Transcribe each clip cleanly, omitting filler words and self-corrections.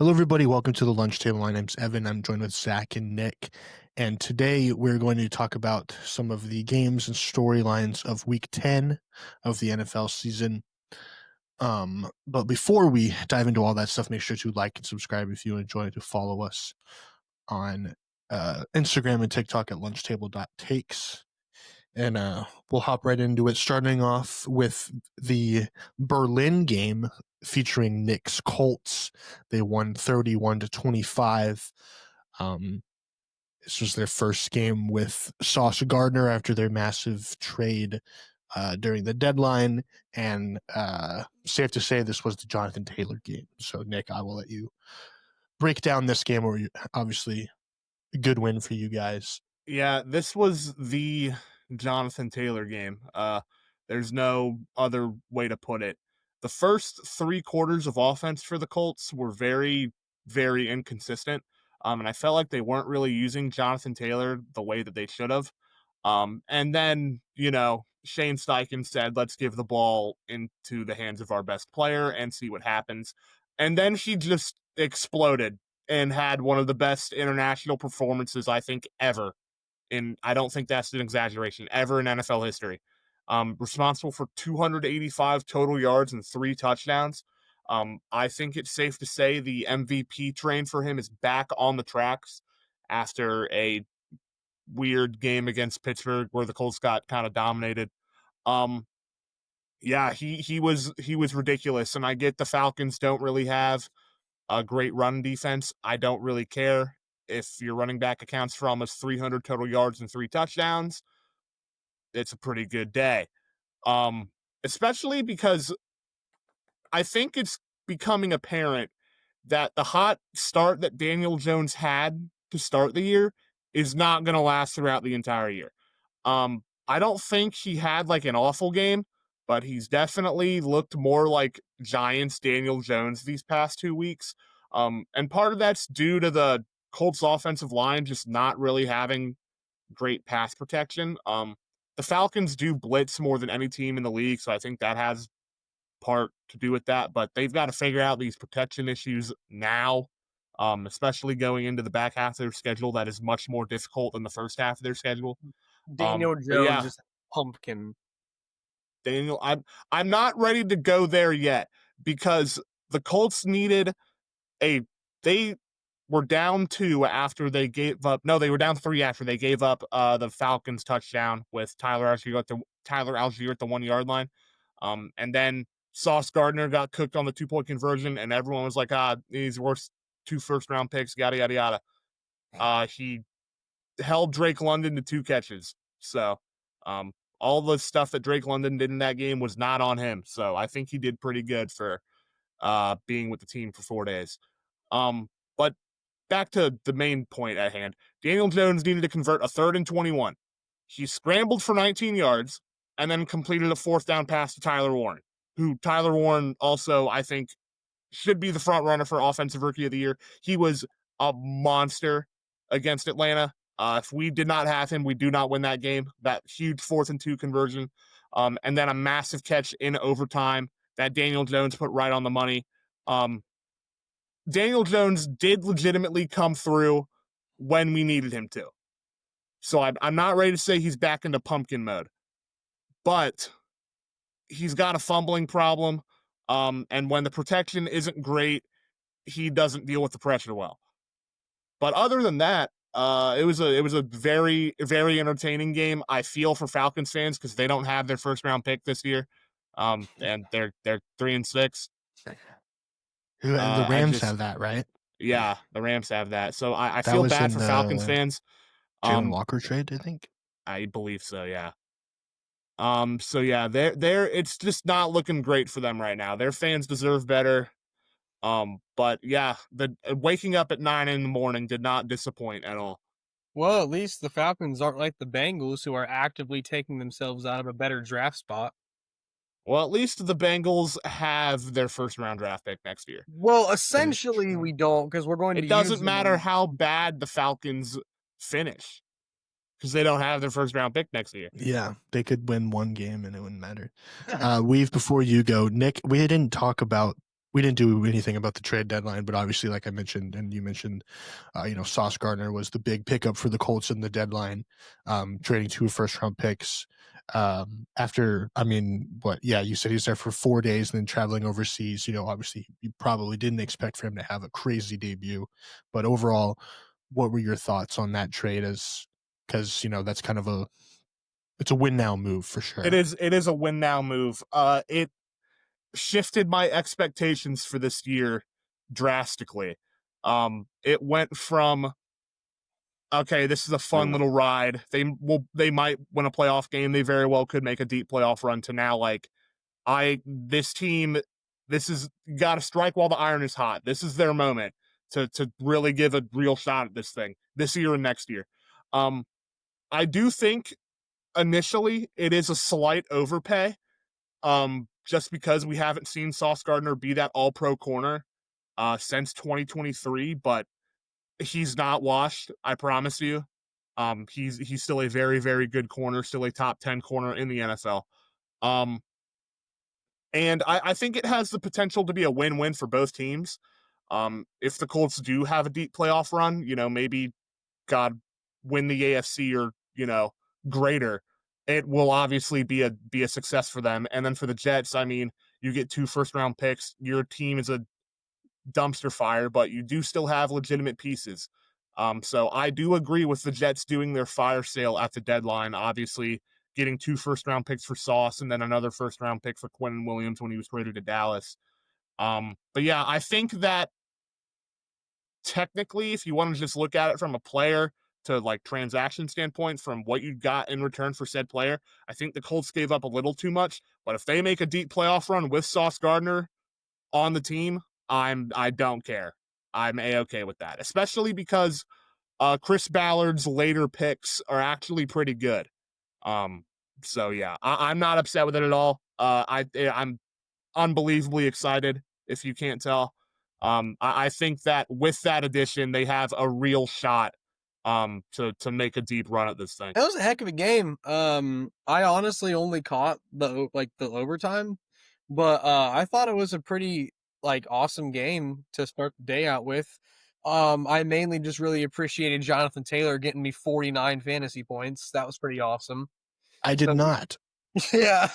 Hello, everybody. Welcome to the Lunch Table. My name's Evan. I'm joined with Zach and Nick. And today we're going to talk about some of the games and storylines of Week 10 of the NFL season. But before we dive into all that stuff, make sure to like and subscribe if you enjoy, to follow us on Instagram and TikTok at lunchtable.takes. And we'll hop right into it, starting off with the Berlin game featuring Knicks Colts. They won 31-25. This was their first game with Sauce Gardner after their massive trade during the deadline. And safe to say this was the Jonathan Taylor game. So, Nick, I will let you break down this game, where obviously a good win for you guys. Yeah, this was the Jonathan Taylor game. There's no other way to put it. The first 3 quarters of offense for the Colts were very, very inconsistent. And I felt like they weren't really using Jonathan Taylor the way that they should have. And then, Shane Steichen said, let's give the ball into the hands of our best player and see what happens. And then he just exploded and had one of the best international performances, I think, ever. And I don't think that's an exaggeration, ever in NFL history. Responsible for 285 total yards and 3 touchdowns. I think it's safe to say the MVP train for him is back on the tracks after a weird game against Pittsburgh where the Colts got kind of dominated. Yeah, he was ridiculous, and I get the Falcons don't really have a great run defense. I don't really care if your running back accounts for almost 300 total yards and 3 touchdowns. It's a pretty good day. Especially because I think it's becoming apparent that the hot start that Daniel Jones had to start the year is not going to last throughout the entire year. I don't think he had like an awful game, but he's definitely looked more like Giants Daniel Jones these past 2 weeks. And part of that's due to the Colts offensive line just not really having great pass protection. The Falcons do blitz more than any team in the league, so I think that has part to do with that, but they've got to figure out these protection issues now, especially going into the back half of their schedule. That is much more difficult than the first half of their schedule. Daniel But Jones yeah, is a pumpkin. Daniel, I'm not ready to go there yet because the Colts needed they were down 2 after they gave up. No, they were down 3 after they gave up the Falcons touchdown with Tyler Algier at the 1-yard line. And then Sauce Gardner got cooked on the 2-point conversion, and everyone was like, he's worth 2 first-round picks, yada, yada, yada. He held Drake London to 2 catches. So all the stuff that Drake London did in that game was not on him. So I think he did pretty good for being with the team for 4 days. But back to the main point at hand. Daniel Jones needed to convert a 3rd and 21. He scrambled for 19 yards and then completed a 4th down pass to Tyler Warren, who Tyler Warren also, I think, should be the front runner for Offensive Rookie of the Year. He was a monster against Atlanta. If we did not have him, we do not win that game. That huge 4th and 2 conversion. And then a massive catch in overtime that Daniel Jones put right on the money. Daniel Jones did legitimately come through when we needed him to. So I'm not ready to say he's back into pumpkin mode. But he's got a fumbling problem. And when the protection isn't great, he doesn't deal with the pressure well. But other than that, it was a very, very entertaining game. I feel for Falcons fans because they don't have their first-round pick this year. And they're 3-6. The Rams have that, right? Yeah, the Rams have that. So I feel bad for Falcons fans. Jalen Walker trade, I think. I believe so, yeah. So yeah, they're it's just not looking great for them right now. Their fans deserve better. But yeah, the waking up at 9 a.m. did not disappoint at all. Well, at least the Falcons aren't like the Bengals, who are actively taking themselves out of a better draft spot. Well, at least the Bengals have their first-round draft pick next year. Well, essentially we don't, because we're going to. It doesn't matter how bad the Falcons finish, because they don't have their first-round pick next year. Yeah, they could win one game and it wouldn't matter. Before you go, Nick, we didn't talk about We didn't do anything about the trade deadline, but obviously, like I mentioned, and you mentioned, Sauce Gardner was the big pickup for the Colts in the deadline, trading 2 first-round picks. After, I mean, what? Yeah, you said he was there for 4 days and then traveling overseas. Obviously, you probably didn't expect for him to have a crazy debut, but overall, what were your thoughts on that trade? Because that's kind of it's a win now move for It sure. is a win now move. It shifted my expectations for this year drastically. It went from, okay, this is a fun little ride. They might win a playoff game. They very well could make a deep playoff run, to now like, this team, this is, got to strike while the iron is hot. This is their moment to really give a real shot at this thing this year and next year. I do think initially it is a slight overpay, just because we haven't seen Sauce Gardner be that all-pro corner since 2023, but he's not washed, I promise you. He's still a very, very good corner, still a top 10 corner in the NFL. And I think it has the potential to be a win-win for both teams. If the Colts do have a deep playoff run, maybe God win the AFC or, greater, it will obviously be a success for them. And then for the Jets, I mean, you get 2 first-round picks. Your team is a dumpster fire, but you do still have legitimate pieces. So I do agree with the Jets doing their fire sale at the deadline. Obviously, getting 2 first-round picks for Sauce and then another first-round pick for Quinnen Williams when he was traded to Dallas. But yeah, I think that technically, if you want to just look at it from a player to like transaction standpoint, from what you got in return for said player, I think the Colts gave up a little too much. But if they make a deep playoff run with Sauce Gardner on the team, I don't care. I'm A-okay with that, especially because Chris Ballard's later picks are actually pretty good. So yeah, I'm not upset with it at all. I'm unbelievably excited, if you can't tell. I think that with that addition, they have a real shot to make a deep run at this thing. It was a heck of a game. I honestly only caught the overtime, but I thought it was a pretty awesome game to start the day out with. I mainly just really appreciated Jonathan Taylor getting me 49 fantasy points. That was pretty awesome. I did So, not. yeah.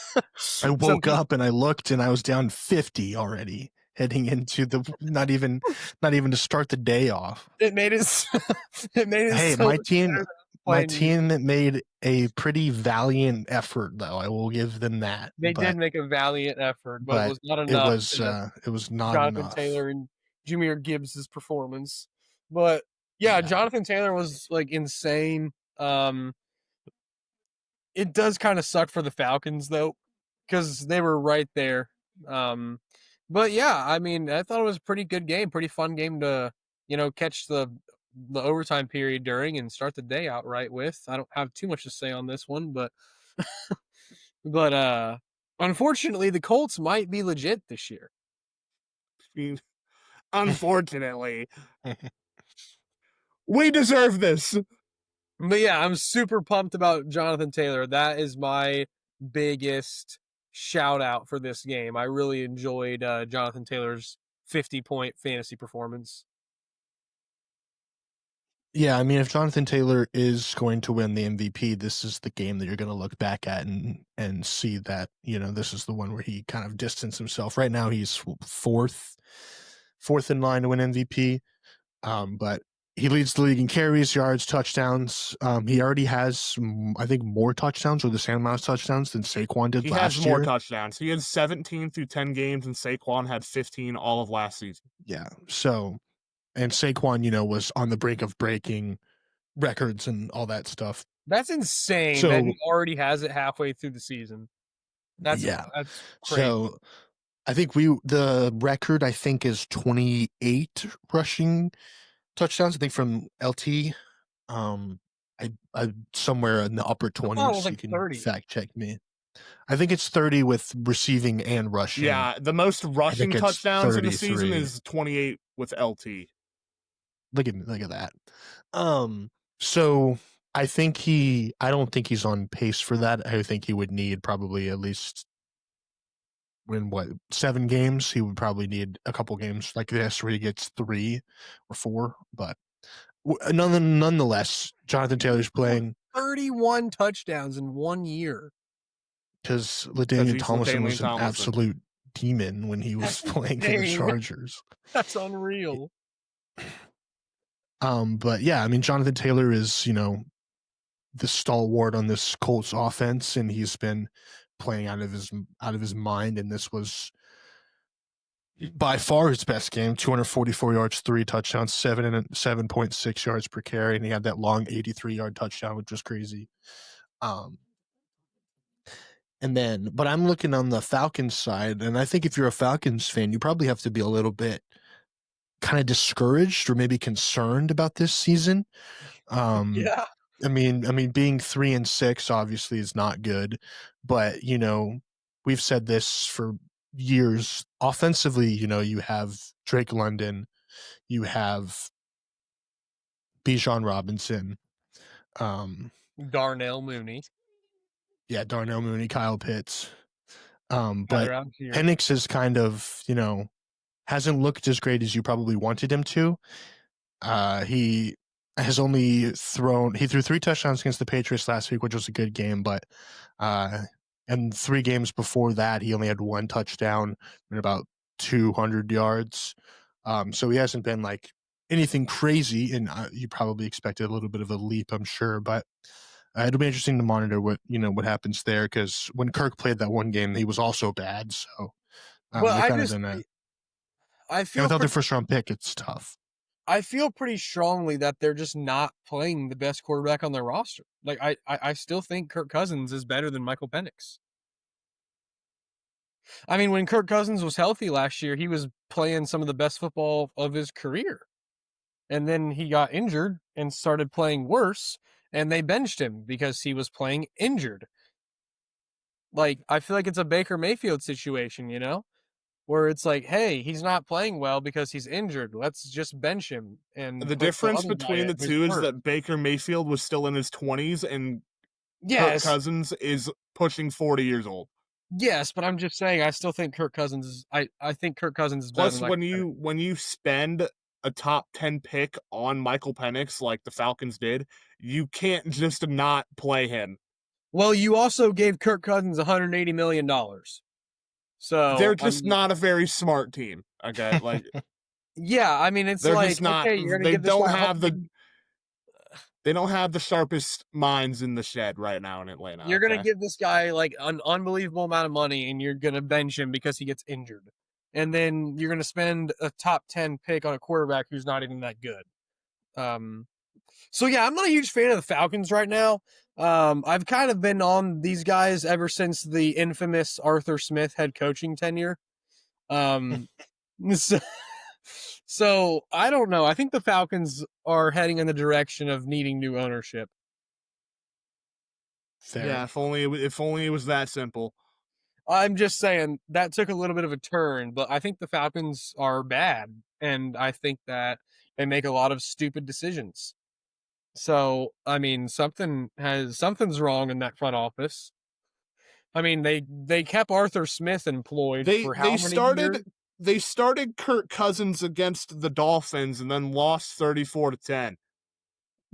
I woke up and I looked and I was down 50 already heading into the not even to start the day off. It made it Hey, so my much team better my than playing team made a pretty valiant effort though. I will give them that. They did make a valiant effort, but it But was not it enough was to it was not Jonathan enough. Taylor and Jahmyr Gibbs' performance. But yeah, Yeah. Jonathan Taylor was insane. It does kind of suck for the Falcons though, because they were right there. But yeah, I mean, I thought it was a pretty good game, pretty fun game to catch the overtime period during and start the day out right with. I don't have too much to say on this one, but but unfortunately, the Colts might be legit this year. I mean, unfortunately, we deserve this. But yeah, I'm super pumped about Jonathan Taylor. That is my biggest shout out for this game. I really enjoyed Jonathan Taylor's 50-point fantasy performance. Yeah, I mean, if Jonathan Taylor is going to win the MVP, this is the game that you're going to look back at and see that this is the one where he kind of distanced himself. Right now, he's fourth in line to win MVP, but he leads the league in carries, yards, touchdowns. He already has, I think, more touchdowns or the same amount of touchdowns than Saquon did He last has year. more touchdowns. He had 17 through 10 games, and Saquon had 15 all of last season. Yeah, so. And Saquon, was on the brink of breaking records and all that stuff. That's insane that he already has it halfway through the season. That's crazy. So I think the record I think is 28 rushing touchdowns. I think from LT. I somewhere in the upper 20s. You can 30. fact check me. I think it's 30 with receiving and rushing. Yeah, the most rushing touchdowns in the season is 28 with LT. Look at that. So I don't think he's on pace for that. I think he would need probably at least win what 7 games. He would probably need a couple games like this where he gets 3 or 4. But nonetheless, Jonathan Taylor's playing 31 touchdowns in 1 year. because 'Cause LaDainian he's Tomlinson LaDainian was an Tomlinson. absolute demon when he was That's playing for the insane. Chargers. That's unreal. But yeah, I mean, Jonathan Taylor is, the stalwart on this Colts offense, and he's been playing out of his mind. And this was by far his best game: 244 yards, 3 touchdowns, 7.6 yards per carry, and he had that long 83-yard touchdown, which was crazy. But I'm looking on the Falcons side, and I think if you're a Falcons fan, you probably have to be a little bit kind of discouraged or maybe concerned about this season. Yeah. I mean, being 3-6 obviously is not good, but we've said this for years. Offensively, you have Drake London, you have Bijan Robinson, Darnell Mooney. yeah, Darnell Mooney, Kyle Pitts. But around here. Penix is kind of, hasn't looked as great as you probably wanted him to. He has only he threw 3 touchdowns against the Patriots last week, which was a good game, but and 3 games before that, he only had 1 touchdown and about 200 yards. So he hasn't been like anything crazy, and you probably expected a little bit of a leap, I'm sure, but it'll be interesting to monitor what happens there, because when Kirk played that one game, he was also bad. So, Well, I feel without their first round pick, it's tough. I feel pretty strongly that they're just not playing the best quarterback on their roster. Like I still think Kirk Cousins is better than Michael Penix. I mean, when Kirk Cousins was healthy last year, he was playing some of the best football of his career. And then he got injured and started playing worse, and they benched him because he was playing injured. Like, I feel like it's a Baker Mayfield situation, where it's like, hey, he's not playing well because he's injured. Let's just bench him. And The difference between the two is that Baker Mayfield was still in his 20s and Kirk Cousins is pushing 40 years old. Yes, but I'm just saying, I still think Kirk Cousins is. I think Kirk Cousins is better. Plus, when you spend a top 10 pick on Michael Penix like the Falcons did, you can't just not play him. Well, you also gave Kirk Cousins $180 million. So they're just not a very smart team. Okay, like yeah, I mean, it's they're like just not. Okay, you're gonna they give this don't guy have the. They don't have the sharpest minds in the shed right now in Atlanta. You're gonna give this guy like an unbelievable amount of money, and you're gonna bench him because he gets injured, and then you're gonna spend a top 10 pick on a quarterback who's not even that good. So yeah, I'm not a huge fan of the Falcons right now. I've kind of been on these guys ever since the infamous Arthur Smith head coaching tenure. So I don't know. I think the Falcons are heading in the direction of needing new ownership. Fair. Yeah, if only it was that simple. I'm just saying that took a little bit of a turn, but I think the Falcons are bad, and I think that they make a lot of stupid decisions. So, I mean, something's wrong in that front office. I mean, they kept Arthur Smith employed for how many years? They started Kirk Cousins against the Dolphins and then lost 34-10.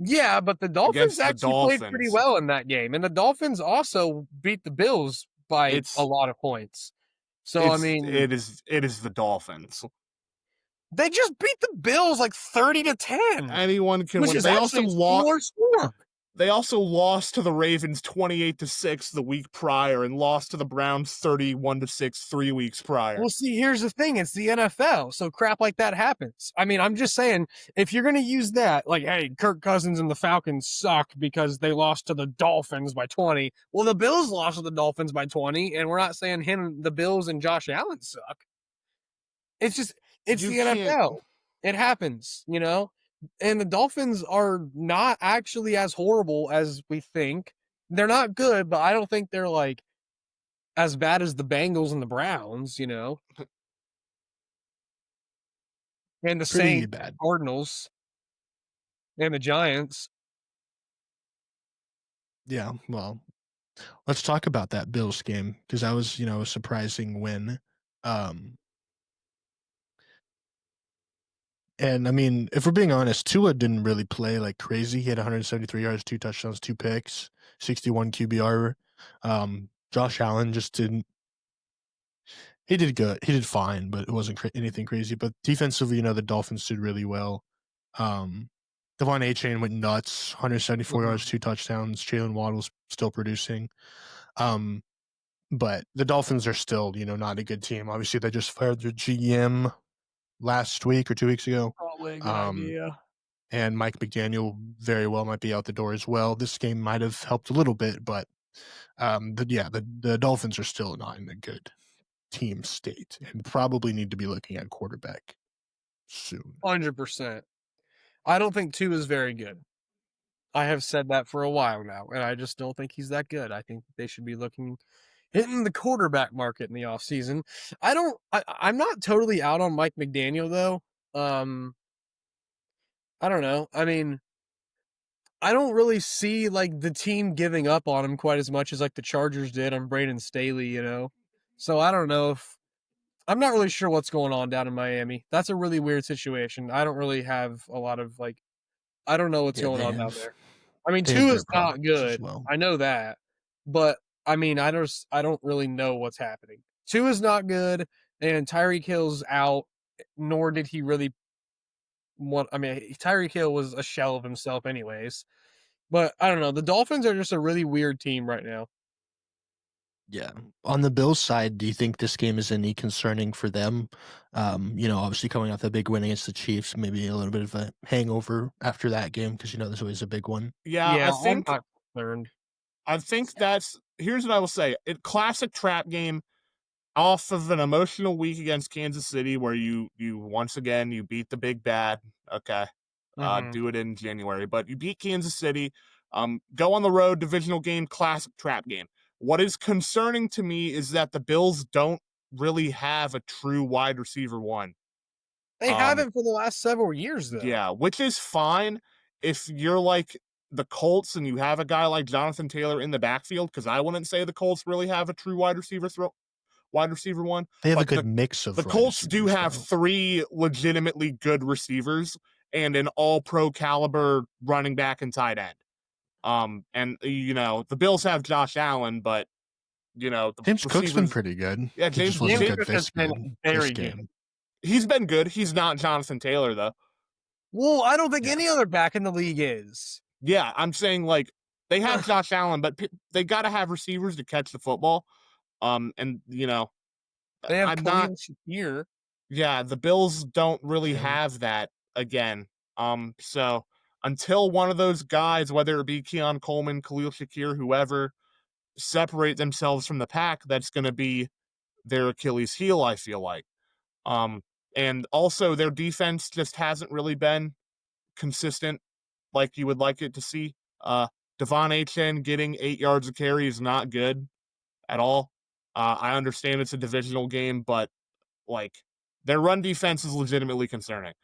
Yeah, but the Dolphins actually played pretty well in that game, and the Dolphins also beat the Bills by a lot of points. So I mean, it is the Dolphins. They just beat the Bills like 30-10. Anyone can win. They also lost to the Ravens 28-6 the week prior and lost to the Browns 31-6 3 weeks prior. Well, see, here's the thing. It's the NFL, so crap like that happens. I mean, I'm just saying, if you're going to use that, like, hey, Kirk Cousins and the Falcons suck because they lost to the Dolphins by 20. Well, the Bills lost to the Dolphins by 20, and we're not saying the Bills and Josh Allen suck. It's just, it's the NFL. It happens, And the Dolphins are not actually as horrible as we think. They're not good, but I don't think they're like as bad as the Bengals and the Browns, And the Saints, Cardinals, and the Giants. Yeah, well, Let's talk about that Bills game because that was, a surprising win. Um, and I mean, if we're being honest, Tua didn't really play like crazy. He had 173 yards, 2 touchdowns, 2 picks, 61 QBR. Josh Allen just didn't. He did good. He did fine, but it wasn't anything crazy. But defensively, the Dolphins did really well. Um, Devon Achane went nuts, 174 yards, 2 touchdowns. Jalen Waddle's still producing. But the Dolphins are still, not a good team. Obviously, they just fired their GM last week or 2 weeks ago. Probably a good Um, idea. and Mike McDaniel very well might be out the door as well. This game might have helped a little bit, but the Dolphins are still not in a good team state and probably need to be looking at quarterback soon. 100%. I don't think Tua is very good. I have said that for a while now, and I just don't think he's that good. I think they should be hitting the quarterback market in the offseason. I'm not totally out on Mike McDaniel though. I don't know. I mean, I don't really see like the team giving up on him quite as much as like the Chargers did on Brandon Staley. So I don't know if I'm not really sure what's going on down in Miami. That's a really weird situation. I don't really have a lot of I don't know what's going on down there. I mean, they have Tua's their not problems as good. well. I know that, but I mean, I don't really know what's happening. Tua's not good, and Tyreek Hill's out. Nor did he really want. I mean, Tyreek Hill was a shell of himself, anyways. But I don't know. The Dolphins are just a really weird team right now. Yeah. On the Bills side, do you think this game is any concerning for them? Obviously coming off that big win against the Chiefs, maybe a little bit of a hangover after that game because there's always a big one. Yeah, Yeah, I'm not concerned. I think that's here's what I will say. It classic trap game off of an emotional week against Kansas City where you once again you beat the big bad. Okay. Do it in January. But you beat Kansas City. Go on the road, divisional game, classic trap game. What is concerning to me is that the Bills don't really have a true wide receiver one. They haven't for the last several years, though. Yeah, which is fine if you're like the Colts and you have a guy like Jonathan Taylor in the backfield, because I wouldn't say the Colts really have a true wide receiver one. They have a But good mix of the Colts do receivers, have though. 3 legitimately good receivers and an all-pro caliber running back and tight end. And the Bills have Josh Allen, but the James Cook's been receivers. pretty good. Yeah, He just James wasn't James good Cook has this been game. very This good. game. He's been good. He's not Jonathan Taylor though. Well, I don't think Yeah. any other back in the league is. Yeah, I'm saying like they have Josh Allen, but they got to have receivers to catch the football. And They have I'm not. Khalil Shakir. Yeah, the Bills don't really Yeah. have that again. So until one of those guys, whether it be Keon Coleman, Khalil Shakir, whoever, separate themselves from the pack, that's going to be their Achilles heel, I feel like. And also their defense just hasn't really been consistent like you would like it to see. Devon Achane getting 8 yards of carry is not good at all. I understand it's a divisional game, but like their run defense is legitimately concerning.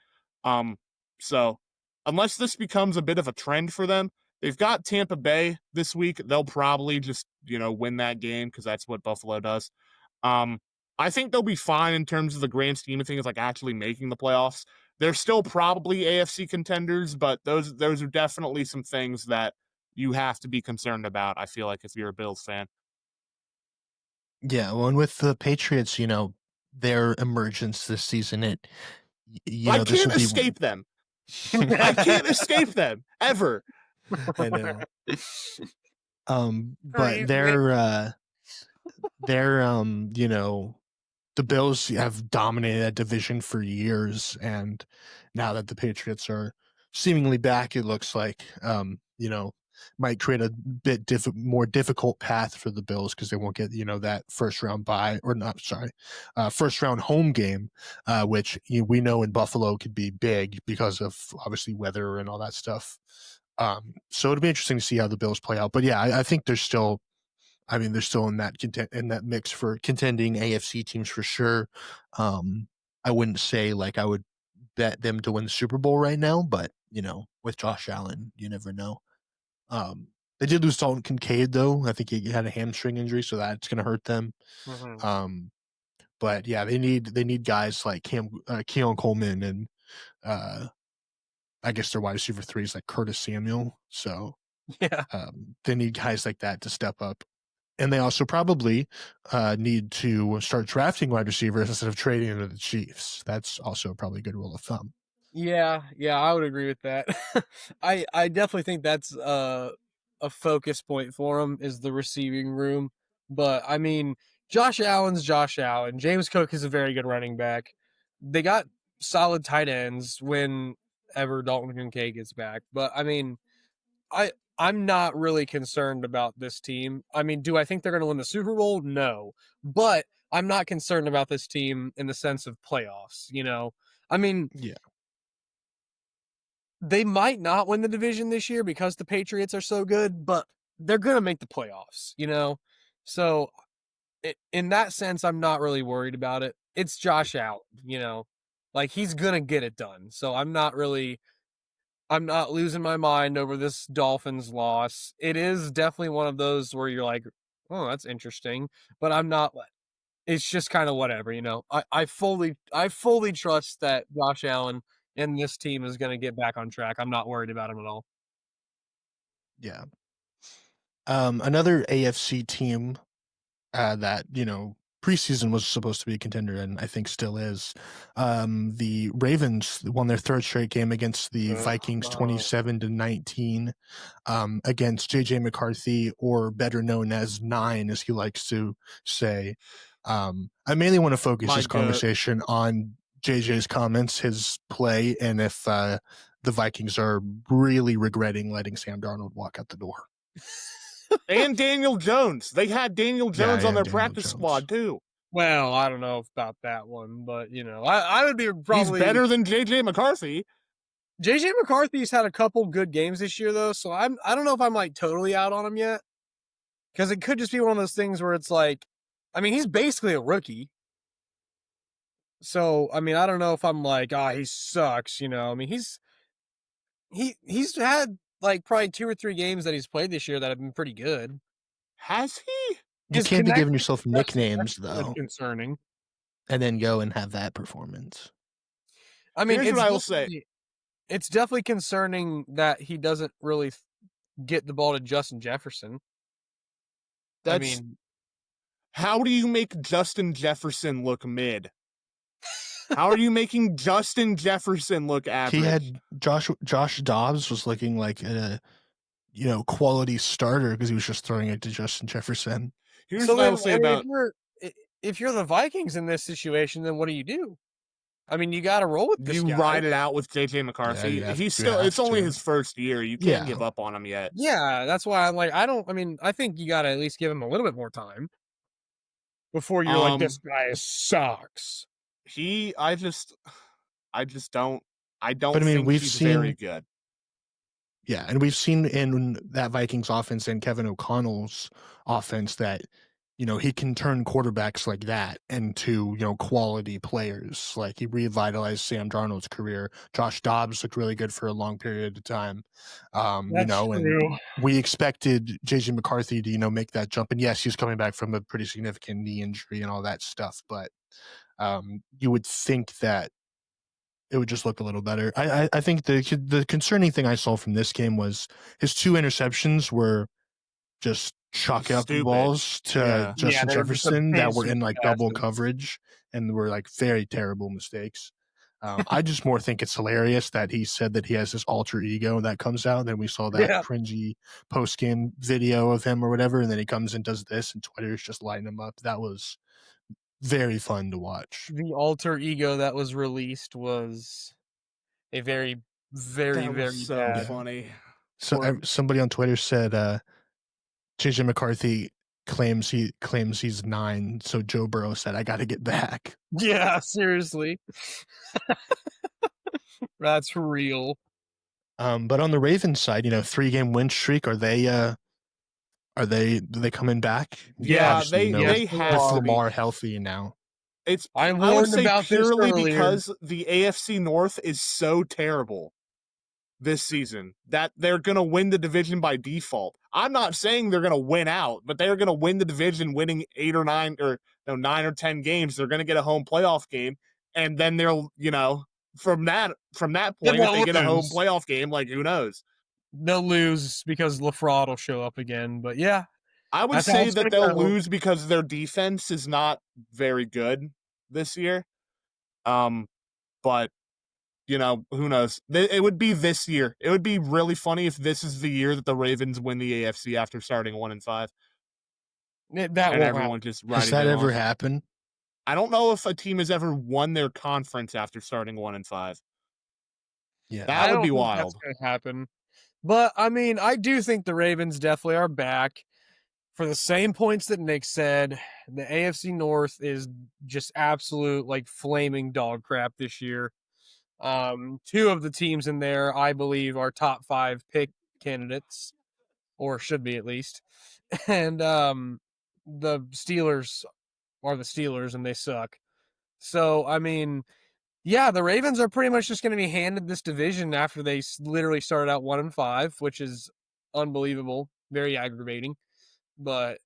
So unless this becomes a bit of a trend for them, they've got Tampa Bay this week. They'll probably just, win that game because that's what Buffalo does. I think they'll be fine in terms of the grand scheme of things, like actually making the playoffs. They're still probably AFC contenders, but those are definitely some things that you have to be concerned about, I feel like, if you're a Bills fan. Yeah, well, and with the Patriots, their emergence this season, I this can't will be. escape them. I can't escape them ever. I know. But Right, the Bills have dominated that division for years, and now that the Patriots are seemingly back, it looks like might create a bit more difficult path for the Bills because they won't get that first round first round home game, which we know in Buffalo could be big because of obviously weather and all that stuff. So it'll be interesting to see how the Bills play out. But yeah, I think they're still in that mix for contending AFC teams for sure. I wouldn't say like I would bet them to win the Super Bowl right now, but with Josh Allen, you never know. They did lose Dalton Kincaid though. I think he had a hamstring injury, so that's going to hurt them. Mm-hmm. But yeah, they need guys like Keon Coleman and I guess their wide receiver 3 is like Curtis Samuel. So Yeah. they need guys like that to step up. And they also probably need to start drafting wide receivers instead of trading them to the Chiefs. That's also probably a good rule of thumb. Yeah, I would agree with that. I definitely think that's a focus point for him is the receiving room. But I mean, Josh Allen's Josh Allen. James Cook is a very good running back. They got solid tight ends whenever Dalton Kincaid gets back. But I mean, I'm not really concerned about this team. I mean, do I think they're going to win the Super Bowl? No. But I'm not concerned about this team in the sense of playoffs, you know. I mean, Yeah. they might not win the division this year because the Patriots are so good, but they're going to make the playoffs, you know? So, in that sense, I'm not really worried about it. It's Josh Allen, you know? Like, he's going to get it done. So, I'm not losing my mind over this Dolphins loss. It is definitely one of those where you're like, oh, that's interesting. But I'm not, it's just kind of whatever, you know? I fully trust that Josh Allen and this team is going to get back on track. I'm not worried about him at all. Yeah. Another AFC team that, preseason was supposed to be a contender and I think still is. The Ravens won their third straight game against the Vikings 27-19 against JJ McCarthy, or better known as 9, as he likes to say. I mainly want to focus this conversation on JJ's comments, his play, and if the Vikings are really regretting letting Sam Darnold walk out the door. And Daniel Jones. They had Daniel Jones on their practice squad too. Well, I don't know about that one, but I would be probably he's better than JJ McCarthy. JJ McCarthy's had a couple good games this year though, so I don't know if I'm like totally out on him yet. Because it could just be one of those things where it's like, I mean, he's basically a rookie. So, I mean, I don't know if I'm like, he sucks, I mean, he's had like probably 2 or 3 games that he's played this year that have been pretty good. Has he? You can't be giving yourself nicknames though. Concerning. And then go and have that performance. I mean, here's what I will say. It's definitely concerning that he doesn't really get the ball to Justin Jefferson. How do you make Justin Jefferson look mid? How are you making Justin Jefferson look average? He had Josh Dobbs was looking like a quality starter because he was just throwing it to Justin Jefferson. Here's what I will say about if you're the Vikings in this situation, then what do? I mean, you got to roll with this guy. You ride it out with JJ McCarthy. Yeah, it's only his first year. You can't give up on him yet. Yeah, that's why I'm like, I think you got to at least give him a little bit more time before you're like, this guy sucks. I don't think he's very good. Yeah, and we've seen in that Vikings offense and Kevin O'Connell's offense that, he can turn quarterbacks like that into, quality players. Like he revitalized Sam Darnold's career. Josh Dobbs looked really good for a long period of time. That's true. And we expected JJ McCarthy to, make that jump. And yes, he's coming back from a pretty significant knee injury and all that stuff. But you would think that it would just look a little better. I think the concerning thing I saw from this game was his 2 interceptions were just chalk up balls to Justin Jefferson that were in like double coverage and were like very terrible mistakes. I just more think it's hilarious that he said that he has this alter ego that comes out. And then we saw that cringy post-game video of him or whatever. And then he comes and does this and Twitter's just lighting him up. That was very fun to watch. The alter ego that was released was a very, very, very bad. Funny. So somebody on Twitter said, JJ McCarthy claims he's 9, so Joe Burrow said, "I got to get back." Yeah, seriously. That's real. But on the Ravens side, 3-game win streak. Are they coming back? Yeah, they have Lamar healthy now. I would say purely because the AFC North is so terrible. this season, that they're going to win the division by default. I'm not saying they're going to win out, but they're going to win the division winning 8 or 9 or 9 or 10 games. They're going to get a home playoff game. And then they'll, from that point, if they get a home playoff game, like, who knows? They'll lose because LaFraud will show up again. But yeah. I would say that they'll lose because their defense is not very good this year. But who knows? It would be this year. It would be really funny if this is the year that the Ravens win the AFC after starting 1-5. That and everyone just Has that ever happened? I don't know if a team has ever won their conference after starting 1-5. Yeah, that would be wild. That's gonna happen. But I mean, I do think the Ravens definitely are back. For the same points that Nick said, the AFC North is just absolute like flaming dog crap this year. 2 of the teams in there, I believe, are top 5 pick candidates, or should be at least. And the Steelers are the Steelers, and they suck. So, I mean, yeah, the Ravens are pretty much just going to be handed this division after they literally started out 1-5, which is unbelievable, very aggravating. But,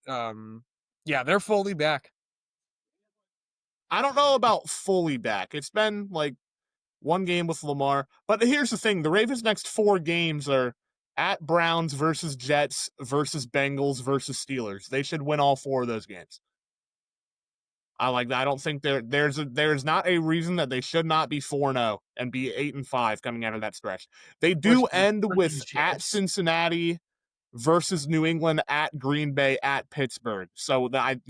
yeah, they're fully back. I don't know about fully back. It's been, like, 1 game with Lamar. But here's the thing. The Ravens' next 4 games are at Browns versus Jets versus Bengals versus Steelers. They should win all 4 of those games. I like that. I don't think there's not a reason that they should not be 4-0 and be 8-5 coming out of that stretch. They do end with at Cincinnati versus New England, at Green Bay, at Pittsburgh. So that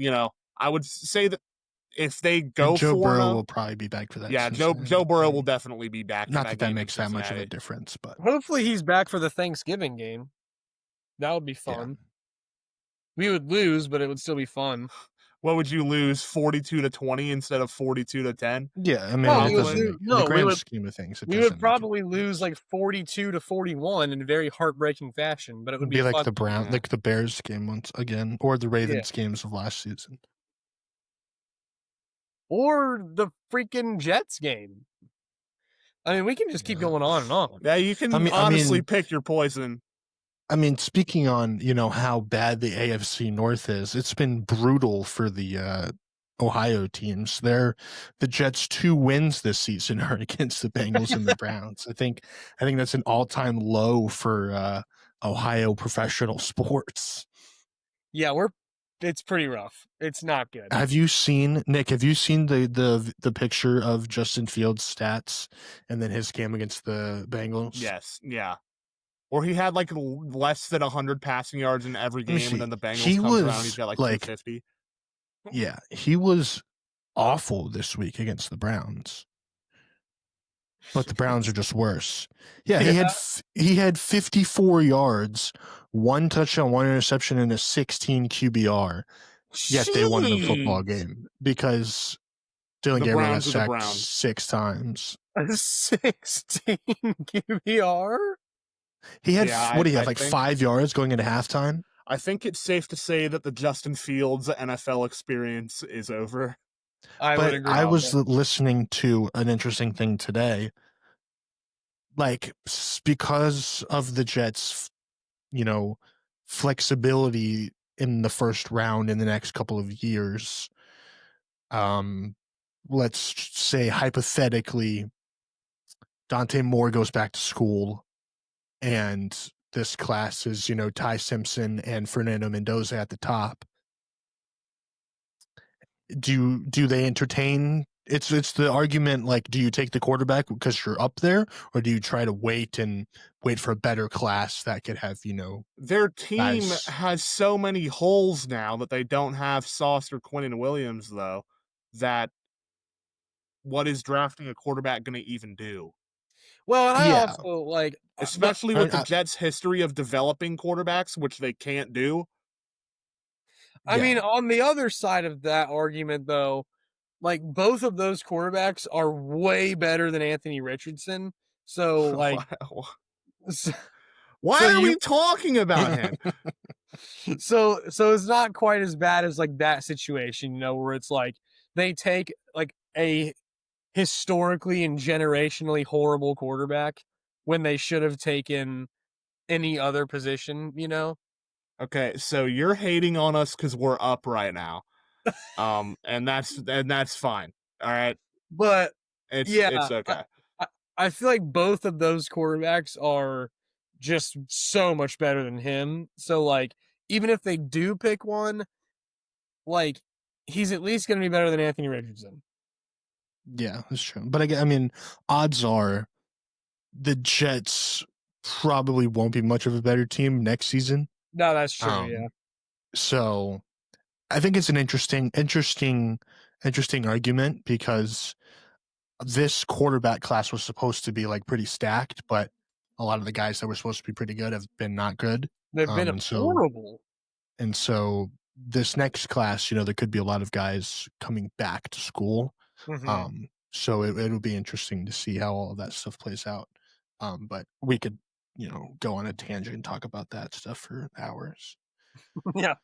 I would say that if they go, Joe Burrow will probably be back for that. Yeah, Joe Burrow will definitely be back. Not that makes that much of a difference, but hopefully he's back for the Thanksgiving game. That would be fun. Yeah. We would lose, but it would still be fun. What would you lose, 42-20 instead of 42-10? Yeah, I mean, in the grand scheme of things, we would probably lose like 42-41 in a very heartbreaking fashion. But it would be like fun. like the Bears game once again, or the Ravens games of last season, or the freaking Jets game. I mean, we can just keep going on and on. Yeah, you can honestly pick your poison. I mean, speaking on, how bad the AFC North is, it's been brutal for the Ohio teams. The Jets' 2 wins this season are against the Bengals and the Browns. I think that's an all-time low for Ohio professional sports. Yeah, it's pretty rough. It's not good. Nick, have you seen the picture of Justin Fields' stats and then his game against the Bengals? Yes, yeah. Or he had like less than 100 passing yards in every game, and then the Bengals comes around, he's got like 250. Yeah, he was awful this week against the Browns. But the Browns are just worse. Yeah, he had 54 yards, 1 touchdown, 1 interception, and a 16 QBR. Yet they won the football game because Dylan Gabriel got sacked 6 times. A 16 QBR? He had, what do you have, like 5 yards going into halftime? I think it's safe to say that the Justin Fields NFL experience is over. I was listening to an interesting thing today. Like, because of the Jets, flexibility in the first round in the next couple of years, let's say hypothetically, Dante Moore goes back to school, and this class is, Ty Simpson and Fernando Mendoza at the top. Do they entertain? It's the argument, like, do you take the quarterback because you're up there, or do you try to wait for a better class that could have, Their team has so many holes now that they don't have Sauce or Quinnen Williams, though, that what is drafting a quarterback going to even do? Well, and I also especially with the Jets' history of developing quarterbacks, which they can't do. I mean, on the other side of that argument, though, like, both of those quarterbacks are way better than Anthony Richardson. So, like, why are we talking about him? So it's not quite as bad as like that situation, where it's like they take like a historically and generationally horrible quarterback when they should have taken any other position, you know? Okay, so you're hating on us because we're up right now. And that's fine. All right. But yeah, It's okay. I feel like both of those quarterbacks are just so much better than him. So like, even if they do pick one, like he's at least going to be better than Anthony Richardson. Yeah, that's true. But I mean, odds are the Jets probably won't be much of a better team next season. No, that's true. Yeah. So I think it's an interesting argument because this quarterback class was supposed to be like pretty stacked, but a lot of the guys that were supposed to be pretty good have been not good. They've been horrible. And so this next class, there could be a lot of guys coming back to school. Mhm. So it'll be interesting to see how all of that stuff plays out. But we could, go on a tangent and talk about that stuff for hours. Yeah.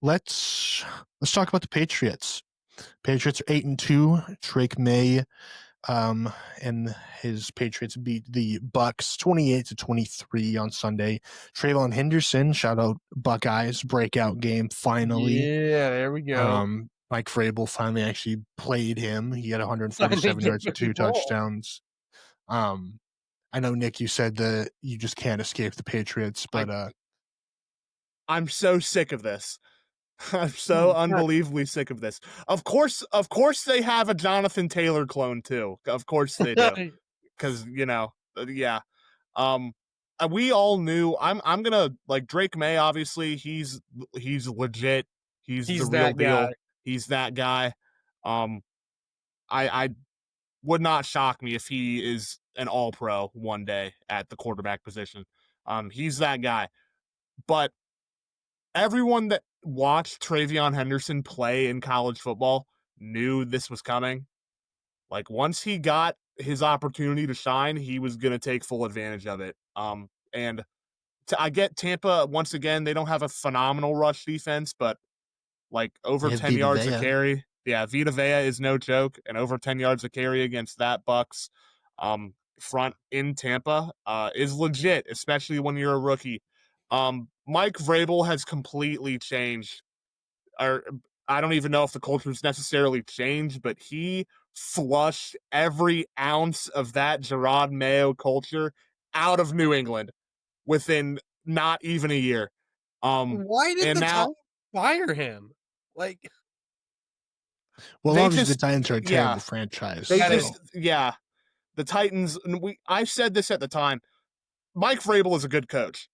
Let's talk about the Patriots. Patriots are 8-2. Drake May and his Patriots beat the Bucks 28-23 on Sunday. Trayvon Henderson, shout out Buckeyes, breakout game finally. Yeah, there we go. Mike Vrabel finally actually played him. He had 147 yards and 2 touchdowns. I know, Nick, you said that you just can't escape the Patriots, but I'm so sick of this. I'm so unbelievably sick of this. Of course they have a Jonathan Taylor clone too. Of course they do. Because, yeah. We all knew I'm gonna like Drake May, obviously, he's legit. He's the real deal. He's that guy. I would not shock me if he is an all-pro one day at the quarterback position. He's that guy. But everyone that watched TreVeyon Henderson play in college football knew this was coming. Like, once he got his opportunity to shine, he was going to take full advantage of it. I get Tampa, once again, they don't have a phenomenal rush defense, but like over 10 yards a carry. Yeah, Vita Vea is no joke, and over 10 yards a carry against that Bucks front in Tampa is legit, especially when you're a rookie. Mike Vrabel has completely changed, or I don't even know if the culture's necessarily changed, but he flushed every ounce of that Gerard Mayo culture out of New England within not even a year. Why did the Titans fire him? Like, well, obviously the Titans are a terrible franchise. The Titans. I said this at the time. Mike Vrabel is a good coach.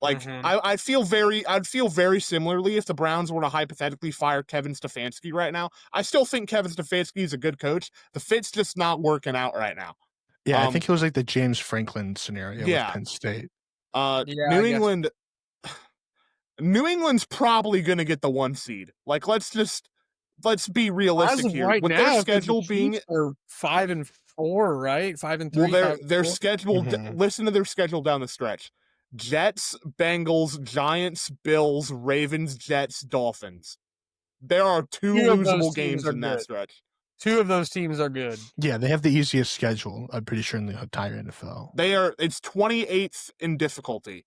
Like, I'd feel very similarly if the Browns were to hypothetically fire Kevin Stefanski right now. I still think Kevin Stefanski is a good coach. The fit's just not working out right now. Yeah, I think it was like the James Franklin scenario with Penn State. New England's probably going to get the 1 seed. Like, let's be realistic here. Right with now, their schedule being 5-4, right? 5-3. Well, their schedule. Listen to their schedule down the stretch: Jets, Bengals, Giants, Bills, Ravens, Jets, Dolphins. There are two losable games in that stretch. 2 of those teams are good. Yeah, they have the easiest schedule, I'm pretty sure, in the entire NFL. It's 28th in difficulty.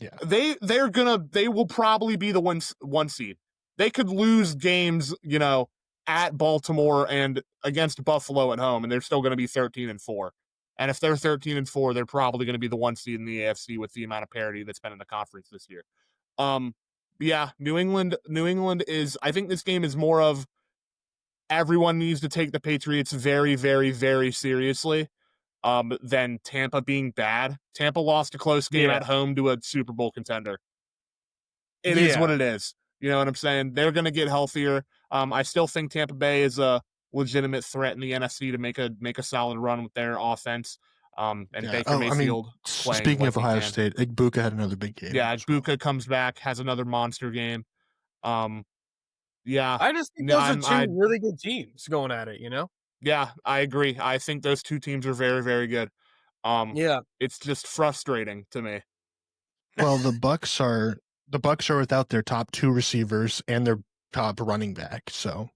Yeah. They will probably be the 1 seed. They could lose games, at Baltimore and against Buffalo at home, and they're still going to be 13-4. And if they're 13-4, they're probably going to be the 1 seed in the AFC with the amount of parity that's been in the conference this year. Yeah, New England is, I think this game is more of everyone needs to take the Patriots very, very, very seriously than Tampa being bad. Tampa lost a close game at home to a Super Bowl contender. It is what it is. You know what I'm saying? They're going to get healthier. I still think Tampa Bay is a legitimate threat in the NFC to make a solid run with their offense. Baker Mayfield playing. Speaking of Ohio State, Igbuka had another big game. Yeah, Igbuka comes back, has another monster game. I just think those are 2 really good teams going at it, Yeah, I agree. I think those 2 teams are very, very good. It's just frustrating to me. Well, the Bucks are without their top 2 receivers and their top running back, so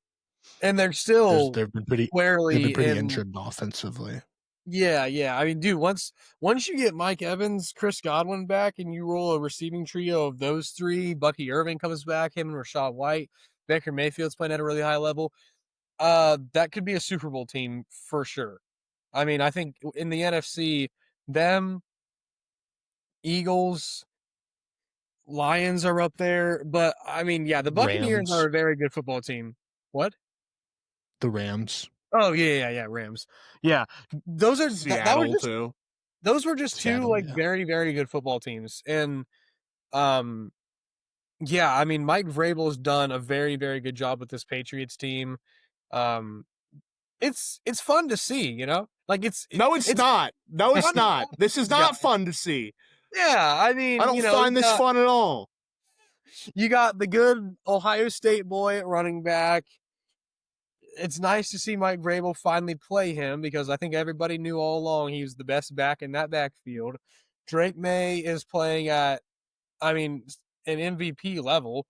and they're still they've been pretty injured offensively. Yeah. I mean, dude, once you get Mike Evans, Chris Godwin back, and you roll a receiving trio of those three, Bucky Irving comes back, him and Rashad White, Baker Mayfield's playing at a really high level. That could be a Super Bowl team for sure. I mean, I think in the NFC, them, Eagles, Lions are up there, but I mean, yeah, the Buccaneers are Rams. a very good football team. What? The Rams. Oh yeah, Rams. Yeah, those are that was Seattle just too. those were just two Seattle, like yeah. very very good football teams, and yeah, I mean Mike Vrabel's done a very very good job with this Patriots team. Um, it's fun to see, you know, like No, it's not. No, it's not. This is not fun to see. Yeah, I mean, I don't you know, find this fun at all. you got the good Ohio State boy at running back. It's nice to see Mike Vrabel finally play him because I think everybody knew all along he was the best back in that backfield. Drake May is playing at, I mean, an MVP level,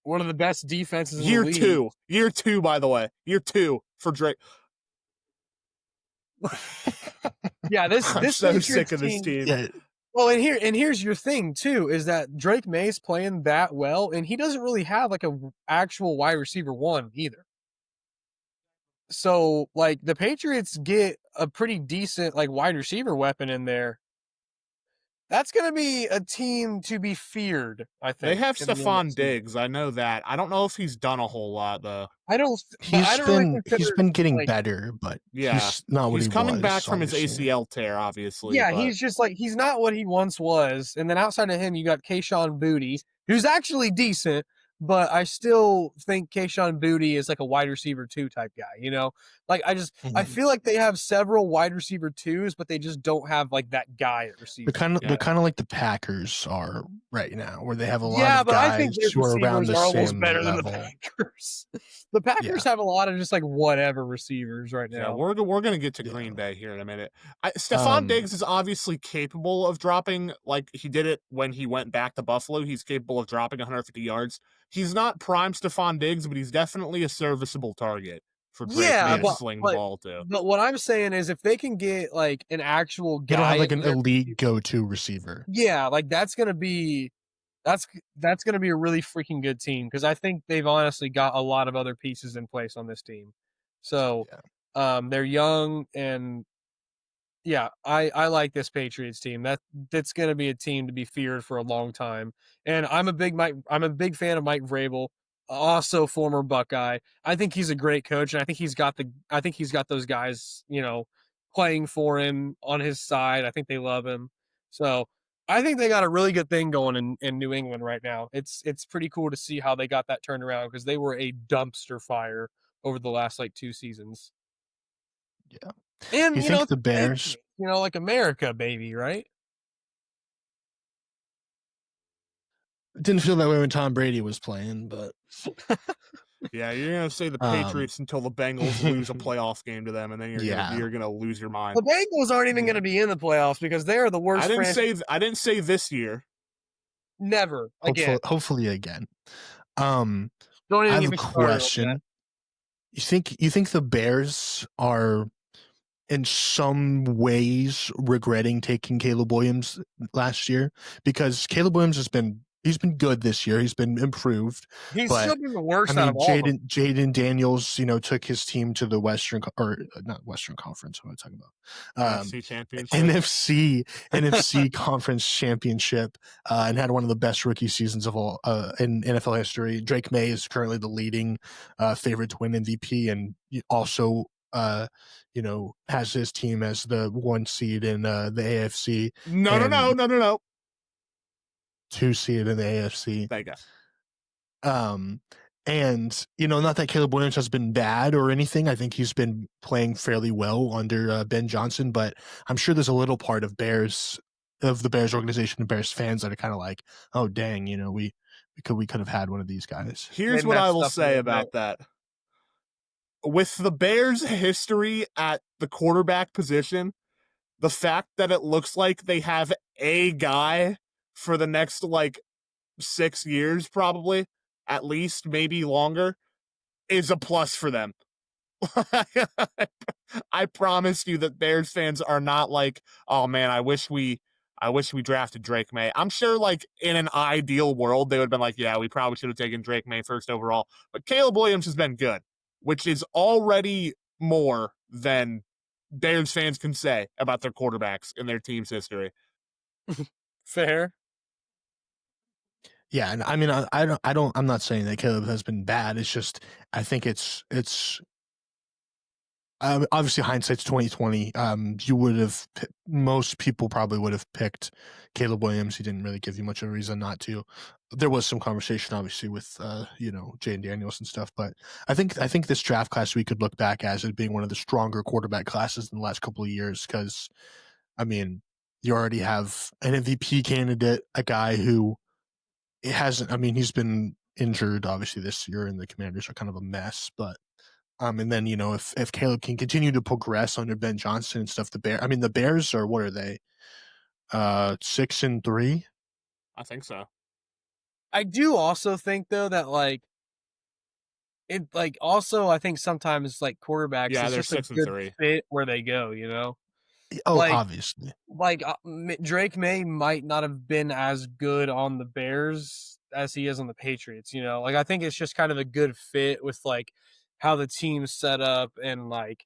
one of the best defenses in the league. Year two, by the way. Year 2 for Drake. Yeah, this I'm so Patriots sick of this team. Yeah, Well, and here's your thing too is that Drake May's playing that well, and he doesn't really have like a actual wide receiver one either. So like the Patriots get a pretty decent like wide receiver weapon in there. That's going to be a team to be feared, I think. They have in the Stephon NFC. Diggs. I know that. I don't know if he's done a whole lot though. I don't he's really been getting like, better, but Yeah. he's not what He's he coming was, back from obviously. his ACL tear, obviously. yeah, but he's just like he's not what he once was. And then outside of him, you got Kayshon Boutte, who's actually decent, but I still think Kayshon Boutte is like a wide receiver 2 type guy, you know? Like I Mhm. feel like they have several wide receiver 2s, but they just don't have like that guy at receiver. They're kind of like the Packers are right now, where they have a lot Yeah, of but I guys think their who are around receivers the are almost same better than the level. Packers. The Packers have a lot of just like whatever receivers right yeah, now. we're gonna get to Yeah. Green Bay here in a minute. Stephon Diggs is obviously capable of dropping, like he did it when he went back to Buffalo. He's capable of dropping 150 yards. He's not prime Stephon Diggs, but he's definitely a serviceable target for Drake May to sling the ball to. But what I'm saying is if they can get like an actual guy, They don't have like in an there- elite go-to receiver. yeah, like that's gonna be a really freaking good team because I think they've honestly got a lot of other pieces in place on this team. So they're young and yeah, I like this Patriots team. That's gonna be a team to be feared for a long time. And I'm a big fan of Mike Vrabel, also former Buckeye. I think he's a great coach, and I think he's got those guys, you know, playing for him on his side. I think they love him. So I think they got a really good thing going in New England right now. It's pretty cool to see how they got that turned around because they were a dumpster fire over the last like 2 seasons. Yeah. And You you think know, the Bears? you know, like America, baby, right? Didn't feel that way when Tom Brady was playing, but Yeah, you're gonna say the Patriots until the Bengals lose a playoff game to them, and then you're gonna lose your mind. The Bengals aren't even going to be in the playoffs because they're the worst. I didn't say this year. Never again. Hopefully again. Don't even I have get a me started on that. question. You think the Bears are in some ways regretting taking Caleb Williams last year? Because Caleb Williams he's been good this year. He's been improved. He's but, still been the worst I out mean, of all of them. Jaden Daniels, you know, took his team to the not Western Conference. What am I talking about? NFC Championship. NFC Conference Championship, and had one of the best rookie seasons of all in NFL history. Drake May is currently the leading favorite to win MVP, and also you know, has his team as the 1 seed in the AFC. No. 2 seed in the AFC. Thank God. And you know, not that Caleb Williams has been bad or anything. I think he's been playing fairly well under Ben Johnson, but I'm sure there's a little part of the Bears organization and Bears fans that are kind of like, oh dang, you know, we could have had one of these guys. Here's what I will say about that. With the Bears' history at the quarterback position, the fact that it looks like they have a guy for the next like 6 years, probably, at least, maybe longer, is a plus for them. I promise you that Bears fans are not like, oh man, I wish we drafted Drake May. I'm sure, like, in an ideal world, they would have been like, yeah, we probably should have taken Drake May first overall. But Caleb Williams has been good, which is already more than Bears fans can say about their quarterbacks in their team's history. Fair. Yeah, and I mean, I'm not saying that Caleb has been bad. It's just I think it's obviously hindsight's 2020. You would have most people probably would have picked Caleb Williams. He didn't really give you much of a reason not to. There was some conversation, obviously, with Jayden Daniels and stuff, but I think this draft class we could look back as being one of the stronger quarterback classes in the last couple of years because, I mean, you already have an MVP candidate, a guy who hasn't. I mean, he's been injured obviously this year, and the Commanders are kind of a mess, but. And then if Caleb can continue to progress under Ben Johnson and stuff, the Bears are, what are they? 6-3. I think so. I do also think though that also I think sometimes quarterbacks Yeah, it's they're just a 6-3. good fit where they go, you know. Oh, Like- obviously. Drake May might not have been as good on the Bears as he is on the Patriots, you know. I think it's just kind of a good fit with how the team's set up and with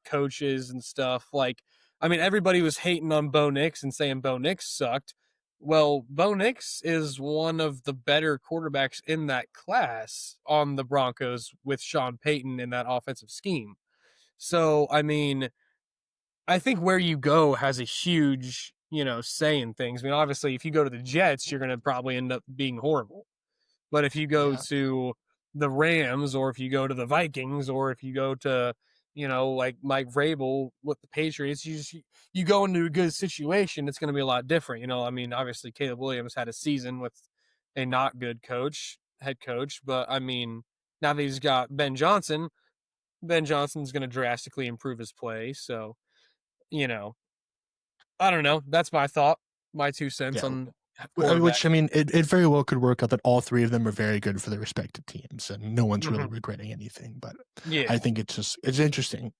coaches and stuff. Everybody was hating on Bo Nix and saying Bo Nix sucked. Well, Bo Nix is one of the better quarterbacks in that class on the Broncos with Sean Payton in that offensive scheme. So, I think where you go has a huge, say in things. Obviously, if you go to the Jets, you're going to probably end up being horrible. But if you go to the Rams, or if you go to the Vikings, or if you go to, Mike Vrabel with the Patriots, you go into a good situation, it's going to be a lot different. Obviously, Caleb Williams had a season with a not good head coach. But, now that he's got Ben Johnson, Ben Johnson's going to drastically improve his play. So, I don't know. That's my thought, my 2 cents on which it very well could work out that all three of them are very good for their respective teams, and no one's really regretting anything. But I think it's interesting.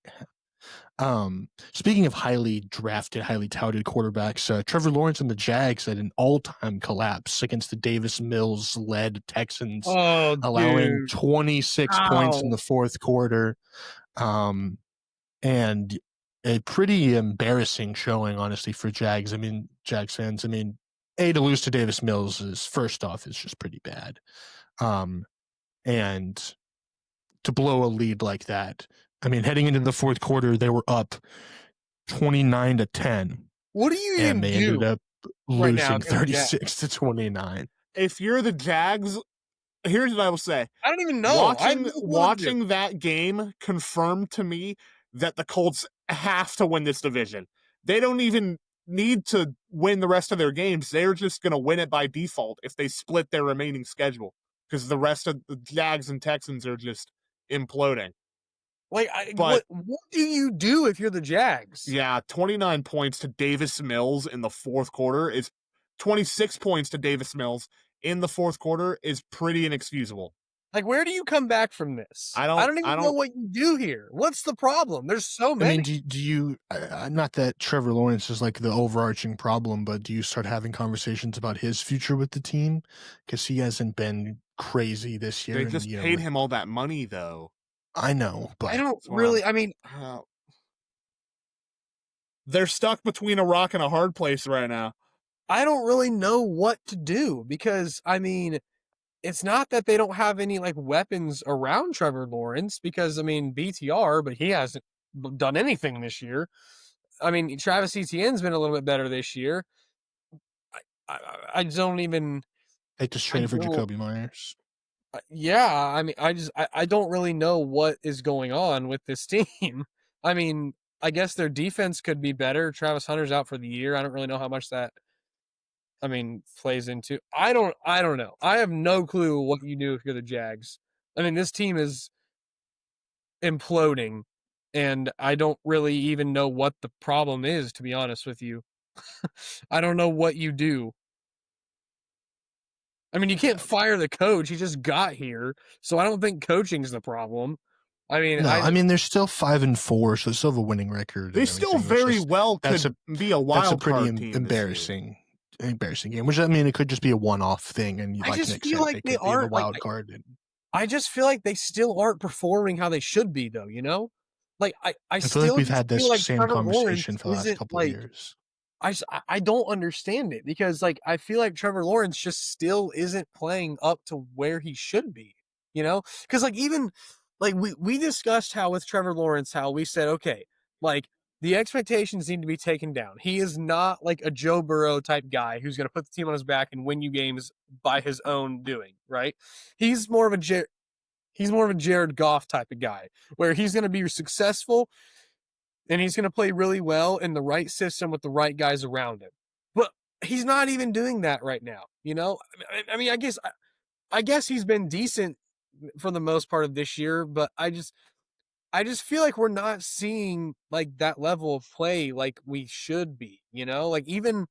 Speaking of highly drafted, highly touted quarterbacks, Trevor Lawrence and the Jags had an all-time collapse against the Davis Mills-led Texans, allowing 26 points in the fourth quarter, and a pretty embarrassing showing, honestly, for Jags. Jags fans. To lose to Davis Mills is just pretty bad, and to blow a lead like that. Heading into the fourth quarter, they were up 29-10. What do you even do? And they ended up right losing now 36-29. If you're the Jags, here's what I will say. I don't even know. Watching that game confirmed to me that the Colts have to win this division. They don't even need to win the rest of their games. They're just going to win it by default if they split their remaining schedule, because the rest of the Jags and Texans are just imploding. What do you do if you're the Jags? Yeah, 29 points to Davis Mills in the fourth quarter is 26 points to Davis Mills in the fourth quarter is pretty inexcusable. Where do you come back from this? I don't even know what you do here. What's the problem? There's so many. Do you, not that Trevor Lawrence is the overarching problem, but do you start having conversations about his future with the team? Because he hasn't been crazy this year. They just paid him all that money, though. I know, but I don't really. They're stuck between a rock and a hard place right now. I don't really know what to do because it's not that they don't have any weapons around Trevor Lawrence, because BTR, but he hasn't done anything this year. Travis Etienne's been a little bit better this year. I don't even. They just traded for Jacoby Myers. Yeah, I don't really know what is going on with this team. I guess their defense could be better. Travis Hunter's out for the year. I don't really know how much that plays into. I don't know. I have no clue what you do if you're the Jags. This team is imploding, and I don't really even know what the problem is, to be honest with you. I don't know what you do. You can't fire the coach. He just got here, so I don't think coaching's the problem. I mean, No, I mean they're still 5-4, so they still have a winning record. They and still everything. It's very just- well that's could be a that's a wild pretty card team this year. embarrassing game. Which I mean, it could just be a one-off thing, and I like just Nick feel said, like it they could be the aren't, like, wild card. And I just feel like they still aren't performing how they should be, though. You know, like I I feel like still we've just had this feel like same Trevor Lawrence conversation for the last isn't couple of like years. I don't understand it because like I feel like Trevor Lawrence just still isn't playing up to where he should be, you know? Because like even like we discussed how with Trevor Lawrence how we said okay, like the expectations need to be taken down. He is not like a Joe Burrow type guy who's going to put the team on his back and win you games by his own doing, right? He's more of a Jared Goff type of guy where he's going to be successful and he's going to play really well in the right system with the right guys around him. But he's not even doing that right now. You know, I mean, I guess he's been decent for the most part of this year, but I just feel like we're not seeing like that level of play like we should be. You know, like even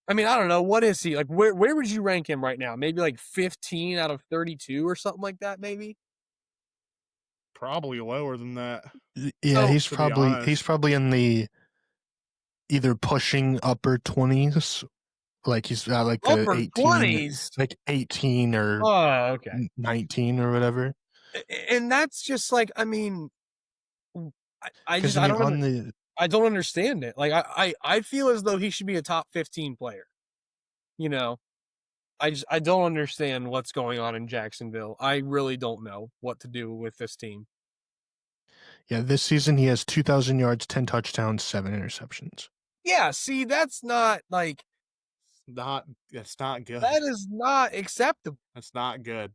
I mean, I don't know, what is he like? Where would you rank him right now? Maybe like 15 out of 32 or something like that. Maybe. Probably lower than that. Yeah, So- he's To be probably honest. in the either pushing upper 20s, like he's like the Upper 18, 20s. like 18 or Oh, okay. 19 or whatever. And that's just like I mean, I Because just I I mean, don't on the I don't understand it. Like I feel as though he should be a top 15 player. You know, I don't understand what's going on in Jacksonville. I really don't know what to do with this team. yeah, this season he has 2,000 yards, 10 touchdowns, 7 interceptions. Yeah, see, that's not like It's not good. that is not acceptable. That's not good.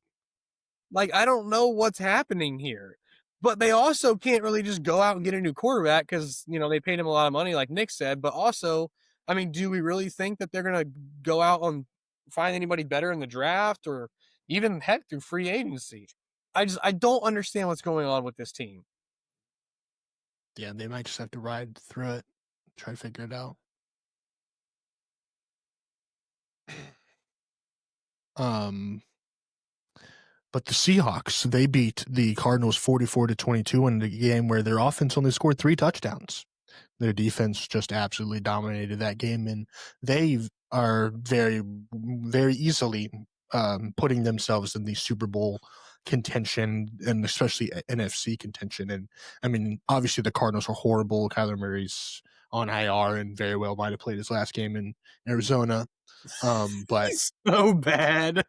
Like I don't know what's happening here. But they also can't really just go out and get a new quarterback because, you know, they paid him a lot of money, like Nick said. But also, I mean, do we really think that they're going to go out and find anybody better in the draft or even heck through free agency? I don't understand what's going on with this team. Yeah, they might just have to ride through it, try to figure it out. But the Seahawks, they beat the Cardinals 44-22 in a game where their offense only scored 3 touchdowns. Their defense just absolutely dominated that game, and they are very, very easily putting themselves in the Super Bowl contention and especially NFC contention. And I mean, obviously the Cardinals are horrible. Kyler Murray's on IR and very well might have played his last game in Arizona. But He's so bad.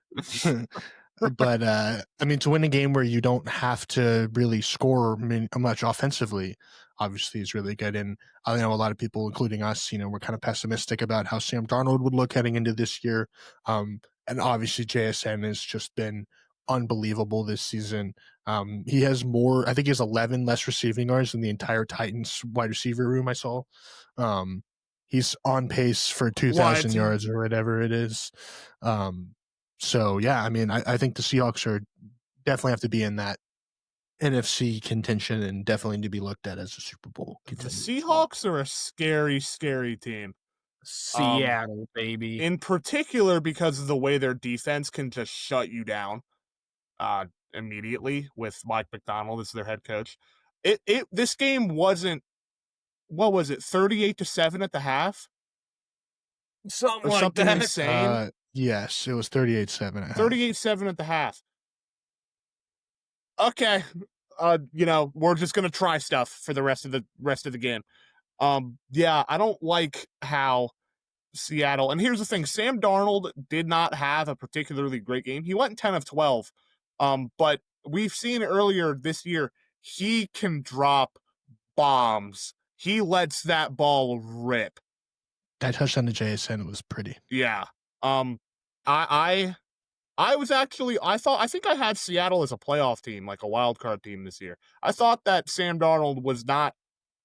but I mean, to win a game where you don't have to really score much offensively, obviously is really good. And I know a lot of people, including us, you know, we're kind of pessimistic about how Sam Darnold would look heading into this year. And obviously JSN has just been unbelievable this season. He has more, I think he has 11 less receiving yards than the entire Titans wide receiver room I saw. He's on pace for 2,000 yards or whatever it is. So, yeah, I mean, I think the Seahawks are definitely have to be in that NFC contention and definitely need to be looked at as a Super Bowl The contender. Seahawks are a scary, scary team. Seattle, baby. In particular, because of the way their defense can just shut you down immediately with Mike Macdonald as their head coach. This game wasn't, what was it, 38-7 at the half? Something Or like something that. insane? Yes, it was 38-7. 38-7 at the half. Okay. You know, we're just gonna try stuff for the rest of the game. Yeah, I don't like how Seattle, and here's the thing, Sam Darnold did not have a particularly great game. He went 10 of 12. But we've seen earlier this year, he can drop bombs. He lets that ball rip. That touchdown to JSN was pretty. Yeah. I think I had Seattle as a playoff team, like a wild card team this year. I thought that Sam Darnold was not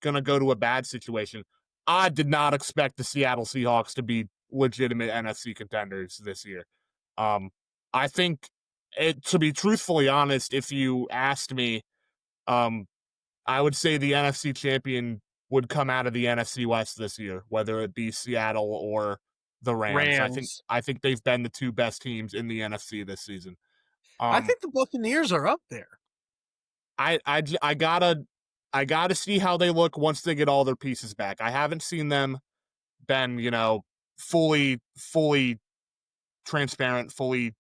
going to go to a bad situation. I did not expect the Seattle Seahawks to be legitimate NFC contenders this year. I think, to be truthfully honest, if you asked me, I would say the NFC champion would come out of the NFC West this year, whether it be Seattle or the Rams. I think they've been the 2 best teams in the NFC this season. I think the Buccaneers are up there. I gotta see how they look once they get all their pieces back. I haven't seen them been, fully transparent, fully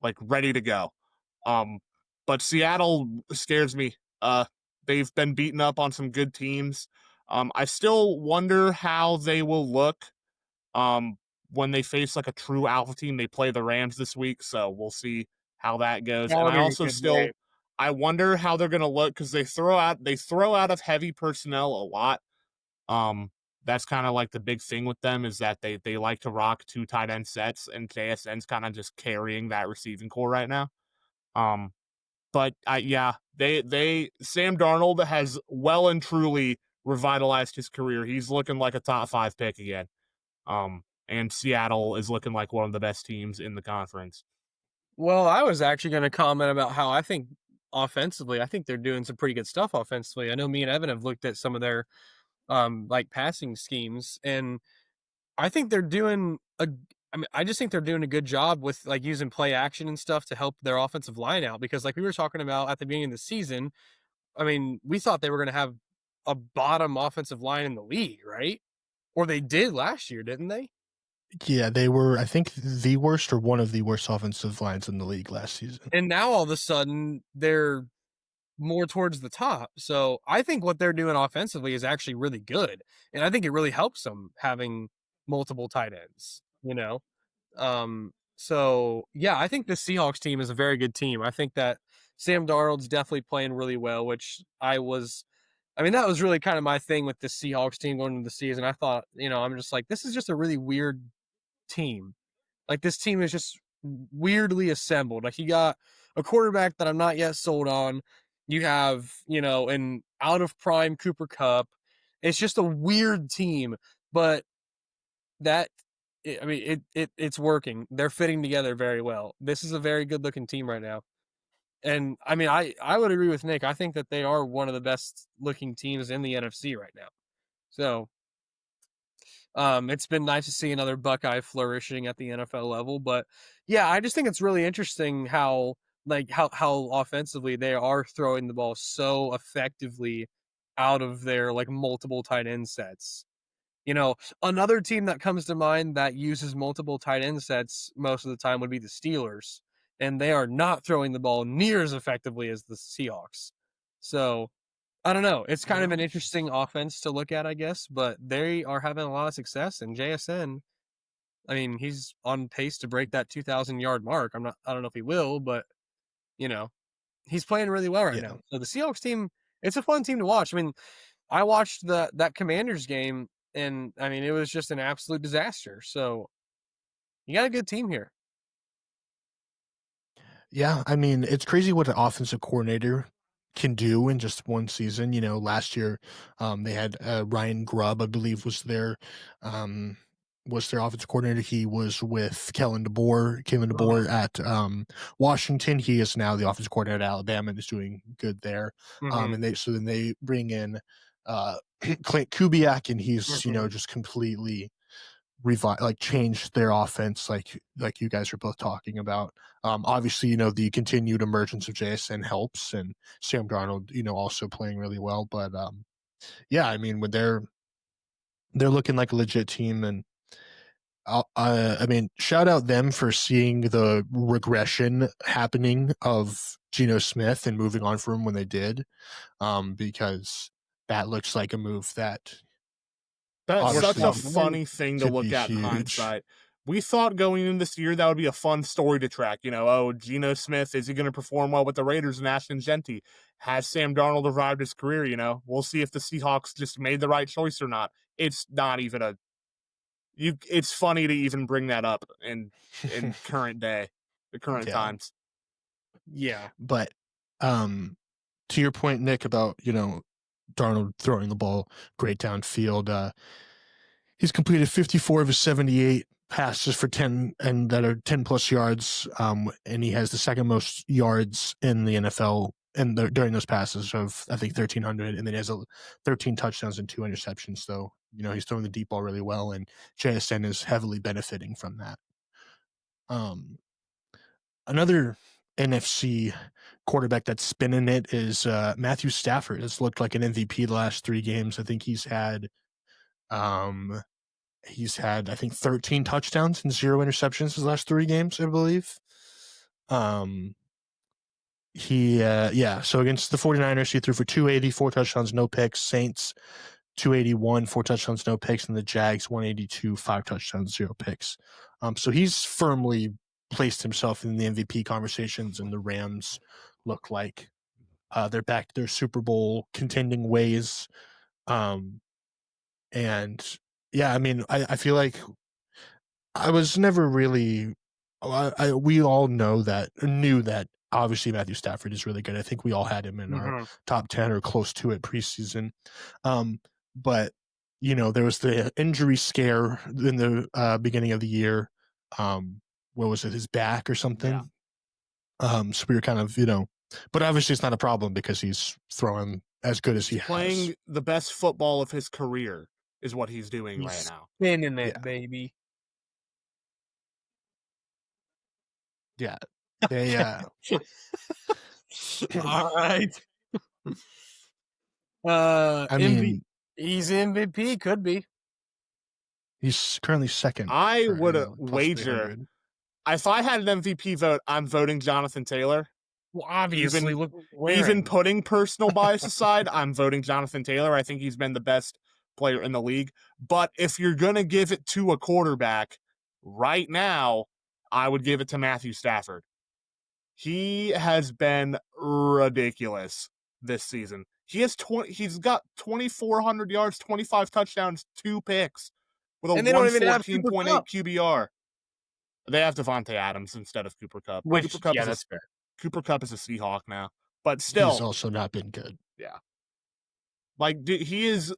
like ready to go. Um, but Seattle scares me. They've been beaten up on some good teams. I still wonder how they will look um, when they face like a true alpha team. They play the Rams this week, so we'll see how that goes. And That'll I be a also good still game. I wonder how they're gonna look because they throw out of heavy personnel a lot. Um, that's kind of like the big thing with them is that they like to rock two tight end sets, and JSN's kind of just carrying that receiving core right now. Um, but yeah, they Sam Darnold has well and truly revitalized his career. He's looking like a top 5 pick again. And Seattle is looking like one of the best teams in the conference. Well, I was actually going to comment about how I think offensively, I think they're doing some pretty good stuff offensively. I know me and Evan have looked at some of their like passing schemes, and I think they're doing a I mean, I just think they're doing a good job with like using play action and stuff to help their offensive line out because like we were talking about at the beginning of the season, I mean, we thought they were going to have a bottom offensive line in the league, right? Or they did last year, didn't they? Yeah, they were, I think, the worst or one of the worst offensive lines in the league last season. And now all of a sudden they're more towards the top. So I think what they're doing offensively is actually really good. And I think it really helps them having multiple tight ends, you know? So yeah, I think the Seahawks team is a very good team. I think that Sam Darnold's definitely playing really well, which I mean, that was really kind of my thing with the Seahawks team going into the season. I thought, I'm just like, this is just a really weird team. Like this team is just weirdly assembled. Like you got a quarterback that I'm not yet sold on. You have, an out of prime Cooper Kupp. It's just a weird team, but that I mean it's working. They're fitting together very well. This is a very good looking team right now. And I mean I would agree with Nick. I think that they are one of the best looking teams in the NFC right now. So it's been nice to see another Buckeye flourishing at the NFL level, but yeah, I just think it's really interesting how how offensively they are throwing the ball so effectively out of their like multiple tight end sets. Another team that comes to mind that uses multiple tight end sets most of the time would be the Steelers, and they are not throwing the ball near as effectively as the Seahawks. So I don't know. It's kind of an interesting offense to look at, I guess, but they are having a lot of success. And JSN, I mean, he's on pace to break that 2,000-yard mark. I don't know if he will, but you know, he's playing really well right Yeah. now. So the Seahawks team, it's a fun team to watch. I mean, I watched that Commanders game, and I mean, it was just an absolute disaster. So you got a good team here. Yeah, I mean, it's crazy what an offensive coordinator can do in just one season. Last year, they had Ryan Grubb, I believe, was their offensive coordinator. He was with Kellen DeBoer at Washington. He is now the offensive coordinator at Alabama and is doing good there. Mm-hmm. And then they bring in Clint Kubiak, and he's Mm-hmm. just completely changed their offense, like you guys are both talking about. Obviously, the continued emergence of JSN helps, and Sam Darnold, also playing really well. But yeah, I mean, when they're looking like a legit team, and I mean, shout out them for seeing the regression happening of Geno Smith and moving on from him when they did, because that looks like a move that That's such obviously a funny thing to could be look at in huge. hindsight. We thought going into this year that would be a fun story to track. Geno Smith, is he going to perform well with the Raiders and Ashton Genty? Has Sam Darnold revived his career? We'll see if the Seahawks just made the right choice or not. It's not even it's funny to even bring that up in current day, the current Yeah. times. Yeah. But to your point, Nick, about Darnold throwing the ball great downfield, he's completed 54 of his 78 passes for 10 and that are 10 plus yards, and he has the second most yards in the NFL and during those passes of I think 1,300, and then he has 13 touchdowns and 2 interceptions. So he's throwing the deep ball really well, and JSN is heavily benefiting from that. Another NFC quarterback that's spinning it is Matthew Stafford. Has looked like an MVP the last 3 games. I think he's had I think 13 touchdowns and 0 interceptions his last 3 games, I believe. So against the 49ers, he threw for 280, 4 touchdowns, no picks. Saints 281, 4 touchdowns, no picks, and the Jags 182, 5 touchdowns, 0 picks. So he's firmly placed himself in the MVP conversations, and the Rams look like they're back to their Super Bowl contending ways. And yeah, I mean, I feel like I was never really. We all knew that obviously Matthew Stafford is really good. I think we all had him in our top 10 or close to it preseason. But there was the injury scare in the beginning of the year. What was it? His back or something? Yeah. So we were kind of, but obviously it's not a problem because he's throwing as good as he has. Playing the best football of his career is what he's doing right now. Spinning it, baby. Yeah. All right. I mean, he's MVP. Could be. He's currently second. I would wager. If I had an MVP vote, I'm voting Jonathan Taylor. Well, obviously, even putting personal bias aside, I'm voting Jonathan Taylor. I think he's been the best player in the league. But if you're going to give it to a quarterback right now, I would give it to Matthew Stafford. He has been ridiculous this season. He's got 2,400 yards, 25 touchdowns, 2 picks with a 114.8 QBR. They have Devontae Adams instead of Cooper Kupp. That's fair. Cooper Kupp is a Seahawk now, but still, he's also not been good. Yeah, he is.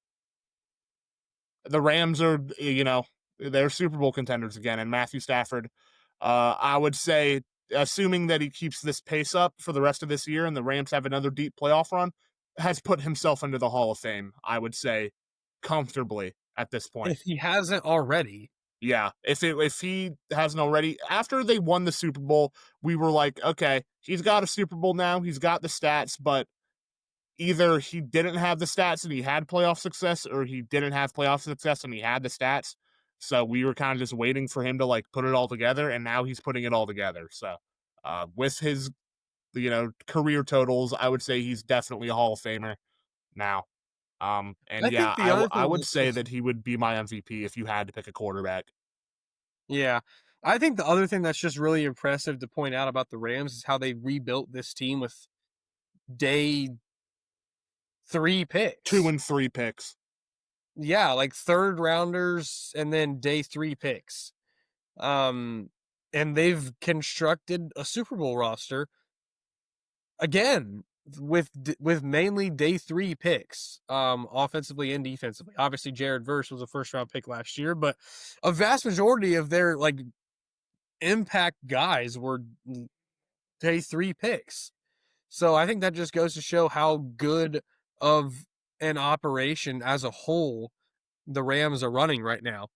The Rams are, they're Super Bowl contenders again, and Matthew Stafford. I would say, assuming that he keeps this pace up for the rest of this year, and the Rams have another deep playoff run, has put himself into the Hall of Fame. I would say, comfortably at this point. If he hasn't already. Yeah, if he hasn't already, after they won the Super Bowl, we were like, okay, he's got a Super Bowl now, he's got the stats, but either he didn't have the stats and he had playoff success, or he didn't have playoff success and he had the stats. So we were kind of just waiting for him to put it all together, and now he's putting it all together. So with his career totals, I would say he's definitely a Hall of Famer now. I would say that he would be my MVP if you had to pick a quarterback. Yeah. I think the other thing that's just really impressive to point out about the Rams is how they rebuilt this team with day 3 picks. 2 and 3 picks. Yeah, third rounders and then day 3 picks. And they've constructed a Super Bowl roster again with mainly day 3 picks, offensively and defensively. Obviously, Jared Verse was a first-round pick last year, but a vast majority of their impact guys were day 3 picks. So I think that just goes to show how good of an operation as a whole the Rams are running right now.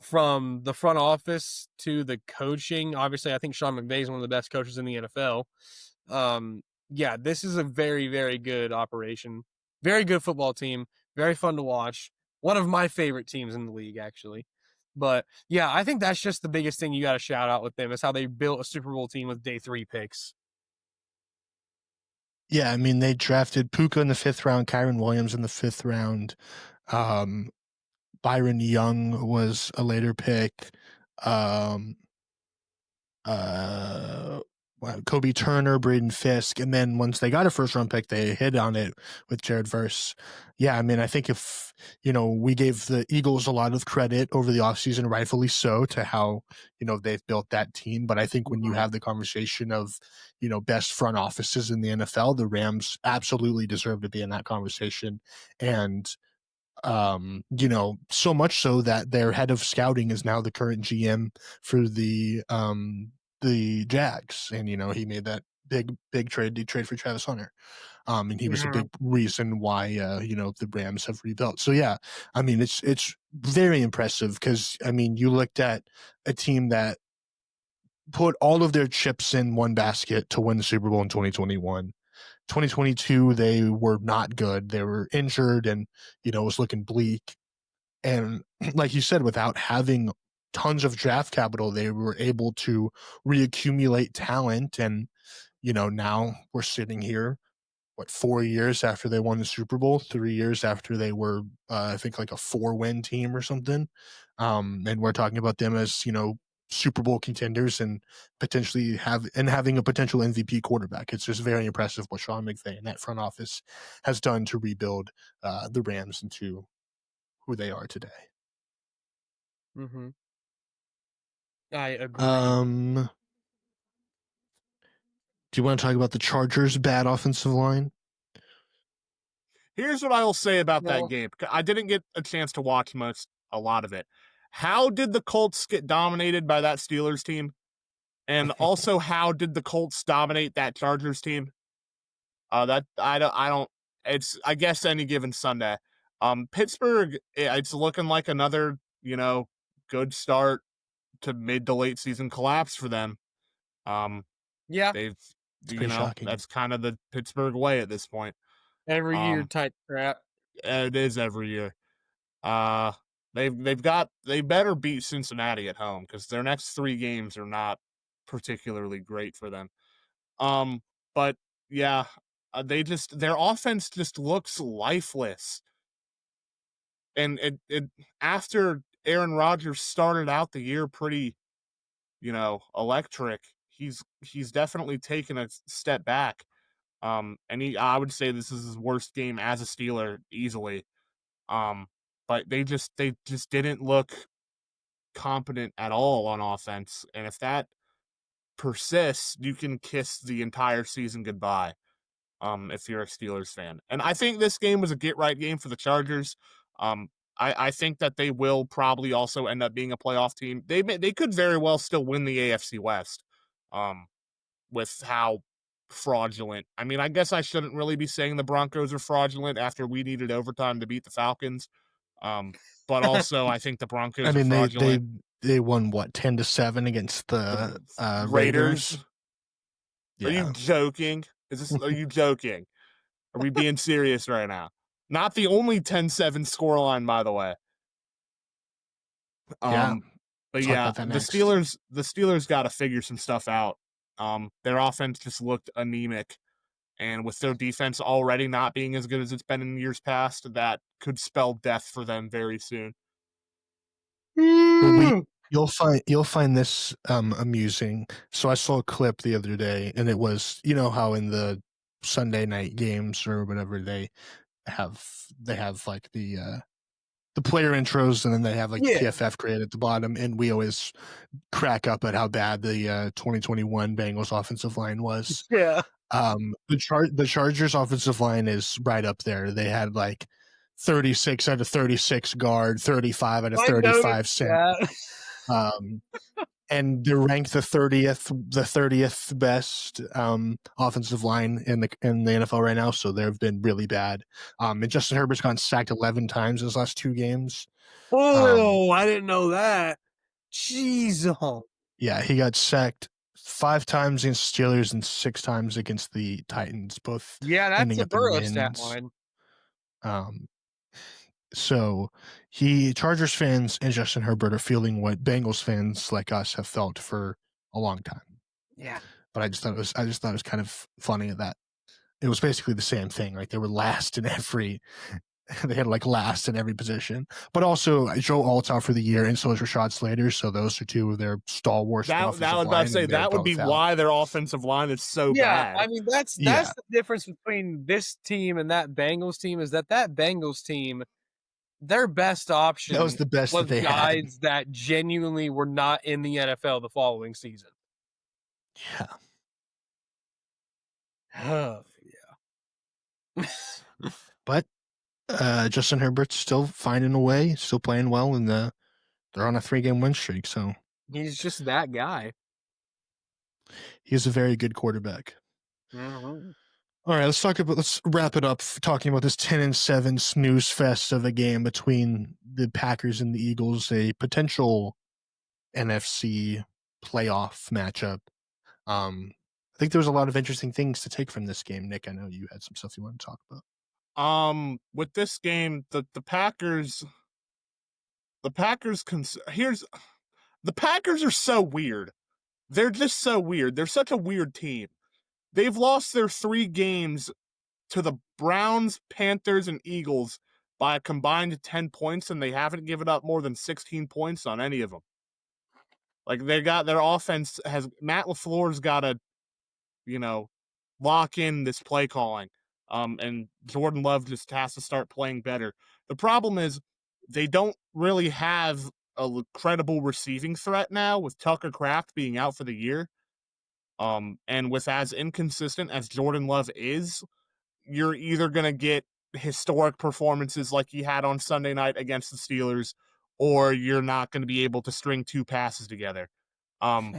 From the front office to the coaching, obviously, I think Sean McVay is one of the best coaches in the NFL. Yeah, this is a very, very good operation. Very good football team. Very fun to watch. One of my favorite teams in the league, actually. But, yeah, I think that's just the biggest thing you got to shout out with them is how they built a Super Bowl team with day 3 picks. Yeah, I mean, they drafted Puka in the 5th round, Kyren Williams in the 5th round. Byron Young was a later pick. Kobe Turner, Braden Fisk, and then once they got a first-round pick, they hit on it with Jared Verse. Yeah, I mean, I think if, we gave the Eagles a lot of credit over the offseason, rightfully so, to how, they've built that team. But I think when you have the conversation of, best front offices in the NFL, the Rams absolutely deserve to be in that conversation. And, so much so that their head of scouting is now the current GM for the Jags, and he made that big trade for Travis Hunter, and he was a big reason why the Rams have rebuilt. So yeah, I mean it's very impressive because I mean you looked at a team that put all of their chips in one basket to win the Super Bowl in 2021. 2022, they were not good. They were injured and, it was looking bleak. And like you said, without having tons of draft capital, they were able to reaccumulate talent. And, now we're sitting here, 4 years after they won the Super Bowl, 3 years after they were, I think, like a 4-win team or something. And we're talking about them as, Super Bowl contenders and potentially having a potential MVP quarterback. It's just very impressive what Sean McVay and that front office has done to rebuild the Rams into who they are today. Mm-hmm. I agree. Do you want to talk about the Chargers' bad offensive line? Here's what I will say about that game. I didn't get a chance to watch a lot of it. How did the Colts get dominated by that Steelers team? And also, how did the Colts dominate that Chargers team? That I don't. It's, I guess, any given Sunday. Pittsburgh, it's looking like another, good start to mid to late season collapse for them. Yeah, they've, shocking. that's kind of the Pittsburgh way at this point. Every year type crap. It is every year. They better beat Cincinnati at home because their next 3 games are not particularly great for them. But yeah, their offense just looks lifeless. And it after Aaron Rodgers started out the year pretty, electric, he's definitely taken a step back. And I would say this is his worst game as a Steeler easily. But they just didn't look competent at all on offense. And if that persists, you can kiss the entire season goodbye. If you're a Steelers fan. And I think this game was a get-right game for the Chargers. I think that they will probably also end up being a playoff team. They could very well still win the AFC West, with how fraudulent. I mean, I guess I shouldn't really be saying the Broncos are fraudulent after we needed overtime to beat the Falcons. But also, I think the Broncos are fraudulent. They won, 10-7 against the Raiders? Yeah. Are you joking? Are you joking? Are we being serious right now? Not the only 10-7 scoreline, by the way. Yeah. But yeah, the Steelers got to figure some stuff out. Their offense just looked anemic, and with their defense already not being as good as it's been in years past, that could spell death for them very soon. You'll find this amusing. So I saw a clip the other day, and it was, how in the Sunday night games or whatever they have like the player intros, and then they have like the PFF grade at the bottom, and we always crack up at how bad the 2021 Bengals offensive line was. Yeah. The Chargers offensive line is right up there. They had like 36 out of 36 guard, 35 out of 35 center. And they're ranked the 30th best offensive line in the NFL right now. So they've been really bad. And Justin Herbert's gotten sacked 11 times in his last 2 games. Oh, I didn't know that. Jeez. Yeah, he got sacked 5 times against Steelers and 6 times against the Titans. Both. Yeah, that's a Burrow stat line. So Chargers fans and Justin Herbert are feeling what Bengals fans like us have felt for a long time. Yeah. But I just thought it was kind of funny that it was basically the same thing. Like they were last in every position. But also Joe Alt's out for the year, and so is Rashad Slater. So those are 2 of their stalwarts. That I was about to say that would be why their offensive line is so bad. I mean that's the difference between this team and that Bengals team is that Bengals team, their best option was the best was that they guys that genuinely were not in the NFL the following season. Yeah. Oh, yeah. But Justin Herbert's still finding a way, still playing well, and they're on a 3-game win streak. So he's just that guy. He's a very good quarterback. Mm-hmm. All right, let's wrap it up talking about this 10-7 snooze fest of a game between the Packers and the Eagles, a potential NFC playoff matchup. I think there was a lot of interesting things to take from this game. Nick, I know you had some stuff you want to talk about. With this game, the Packers the Packers are so weird. They're just so weird. They're such a weird team. They've lost their 3 games to the Browns, Panthers, and Eagles by a combined 10 points, and they haven't given up more than 16 points on any of them. Like, they got their offense has Matt LaFleur's got to, lock in this play calling. And Jordan Love just has to start playing better. The problem is they don't really have a credible receiving threat now with Tucker Kraft being out for the year. And with as inconsistent as Jordan Love is, you're either going to get historic performances like he had on Sunday night against the Steelers, or you're not going to be able to string 2 passes together. And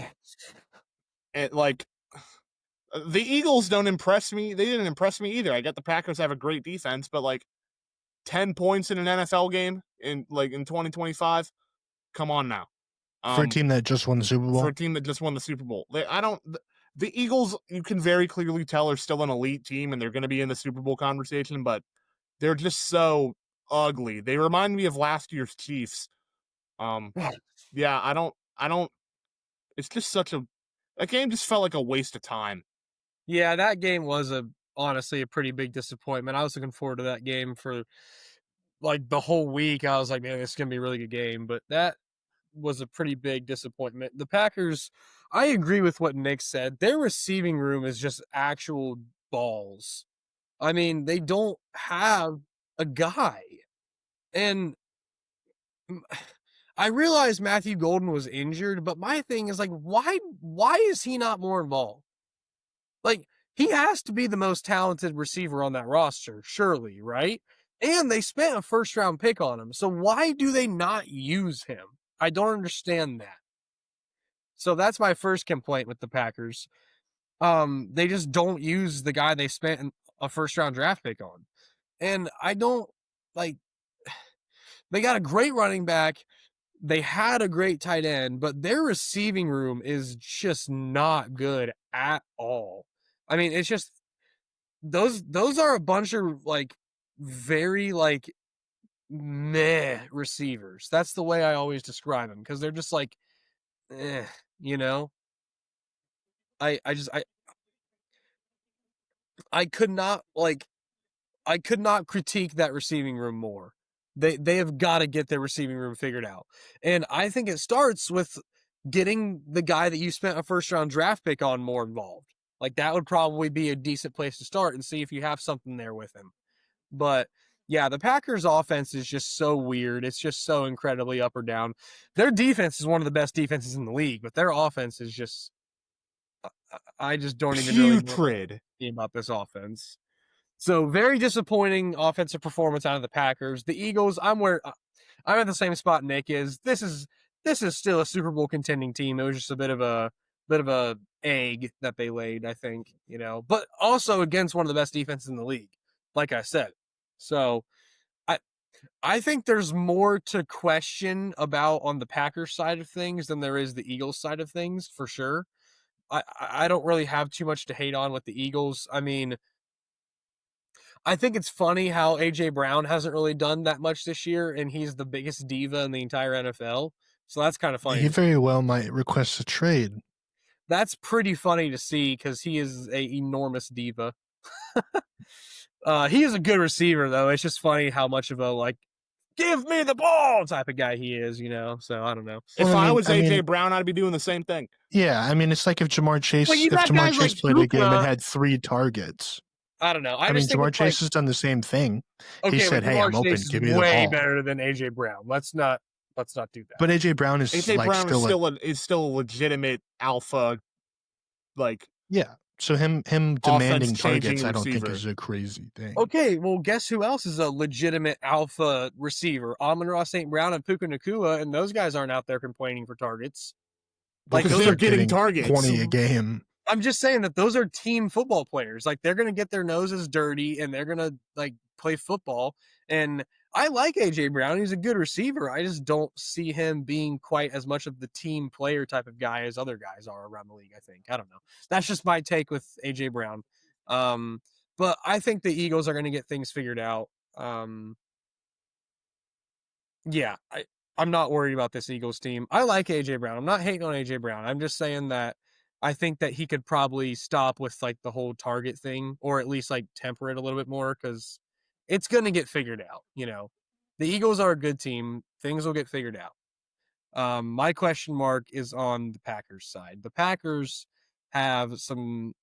like, the Eagles don't impress me. They didn't impress me either. I get the Packers have a great defense, but like 10 points in an NFL game in 2025, come on now. For a team that just won the Super Bowl? For a team that just won the Super Bowl. The Eagles, you can very clearly tell, are still an elite team, and they're going to be in the Super Bowl conversation, but they're just so ugly. They remind me of last year's Chiefs. Yeah, I don't. It's just that game just felt like a waste of time. Yeah, that game was honestly a pretty big disappointment. I was looking forward to that game for like the whole week. I was like, man, it's going to be a really good game, but that was a pretty big disappointment. The Packers, I agree with what Nick said. Their receiving room is just actual balls. I mean, they don't have a guy. And I realize Matthew Golden was injured, but my thing is like, why is he not more involved? Like, he has to be the most talented receiver on that roster, surely, right? And they spent a first-round pick on him. So why do they not use him? I don't understand that. So that's my first complaint with the Packers. They just don't use the guy they spent a first-round draft pick on. And I don't, like, they got a great running back. They had a great tight end, but their receiving room is just not good at all. I mean, it's just those are a bunch of like very like meh receivers. That's the way I always describe them, because they're just like, you know. I could not critique that receiving room more. They have got to get their receiving room figured out. And I think it starts with getting the guy that you spent a first round draft pick on more involved. Like, that would probably be a decent place to start and see if you have something there with him. But yeah, the Packers offense is just so weird. It's just so incredibly up or down. Their defense is one of the best defenses in the league, but their offense is just, I just don't even really know about this offense. So very disappointing offensive performance out of the Packers. The Eagles, I'm at the same spot Nick is. This is still a Super Bowl contending team. It was just a bit of a egg that they laid, I think, but also against one of the best defenses in the league, like I said. So I think there's more to question about on the Packers side of things than there is the Eagles side of things, for sure. I don't really have too much to hate on with the Eagles. I mean, I think it's funny how A.J. Brown hasn't really done that much this year, and he's the biggest diva in the entire NFL. So that's kind of funny. He very well might request a trade. That's pretty funny to see, because he is an enormous diva. He is a good receiver, though. It's just funny how much of a, like, give me the ball type of guy he is, So I don't know. If I was A.J. Brown, I'd be doing the same thing. Yeah, I mean, it's like if Jamar Chase played a game and had 3 targets. I don't know. I mean, Jamar Chase has done the same thing. Okay, he said, "Hey, I'm open. Give me the ball." Way better than A.J. Brown. Let's not do that. But A.J. Brown is A.J. like Brown is still a legitimate alpha, like. Yeah. So him demanding targets, I don't think is a crazy thing. Okay, well, guess who else is a legitimate alpha receiver? Amon-Ra St. Brown and Puka Nacua, and those guys aren't out there complaining for targets. Like, those are getting targets. 20 a game. I'm just saying that those are team football players. Like, they're going to get their noses dirty, and they're going to, like, play football. And I like AJ Brown. He's a good receiver. I just don't see him being quite as much of the team player type of guy as other guys are around the league, I think. I don't know. That's just my take with AJ Brown. But I think the Eagles are going to get things figured out. Yeah, I'm not worried about this Eagles team. I like AJ Brown. I'm not hating on AJ Brown. I'm just saying that I think that he could probably stop with like the whole target thing, or at least like temper it a little bit more, because it's going to get figured out. The Eagles are a good team. Things will get figured out. My question mark is on the Packers side. The Packers have some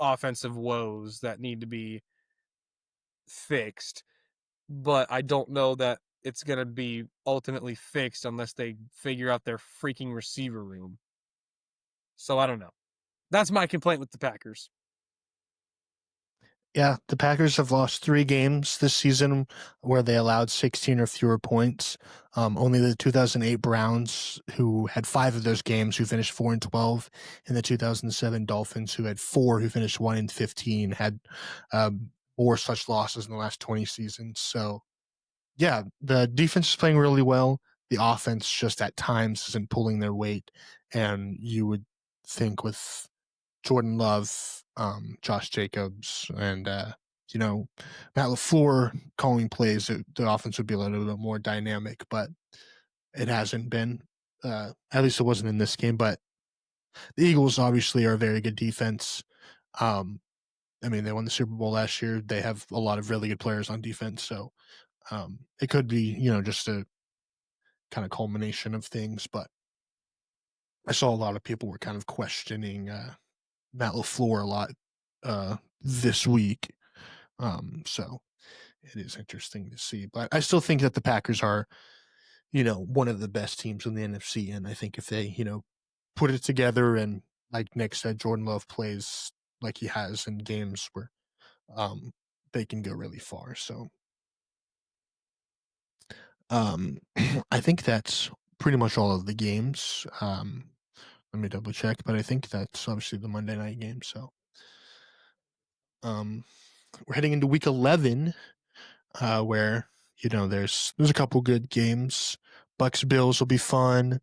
offensive woes that need to be fixed, but I don't know that it's going to be ultimately fixed unless they figure out their freaking receiver room. So I don't know. That's my complaint with the Packers. Yeah, the Packers have lost 3 games this season where they allowed 16 or fewer points. Only the 2008 Browns, who had 5 of those games, who finished 4-12, and the 2007 Dolphins, who had 4, who finished 1-15, had more such losses in the last 20 seasons. So, yeah, the defense is playing really well. The offense just at times isn't pulling their weight, and you would think with Jordan Love, Josh Jacobs, and Matt LaFleur calling plays, the offense would be a little bit more dynamic, but it hasn't been. At least it wasn't in this game. But the Eagles obviously are a very good defense. They won the Super Bowl last year. They have a lot of really good players on defense, so it could be just a kind of culmination of things. But I saw a lot of people were kind of questioning Matt LaFleur a lot this week. So it is interesting to see. But I still think that the Packers are, one of the best teams in the NFC. And I think if they, put it together and, like Nick said, Jordan Love plays like he has in games where they can go really far. So I think that's pretty much all of the games. Let me double check, but I think that's obviously the Monday night game. So we're heading into week 11, where there's a couple good games. Bucks Bills will be fun.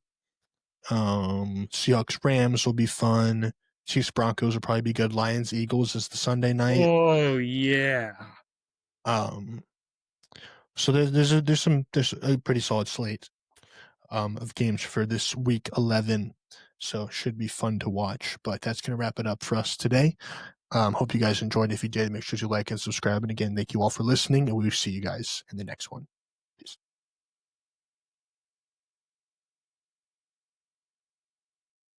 Seahawks Rams will be fun. Chiefs Broncos will probably be good. Lions Eagles is the Sunday night. Oh yeah. So there's a pretty solid slate of games for this week 11. So it should be fun to watch. But that's going to wrap it up for us today. Hope you guys enjoyed. If you did, make sure to like and subscribe. And again, thank you all for listening, and we will see you guys in the next one.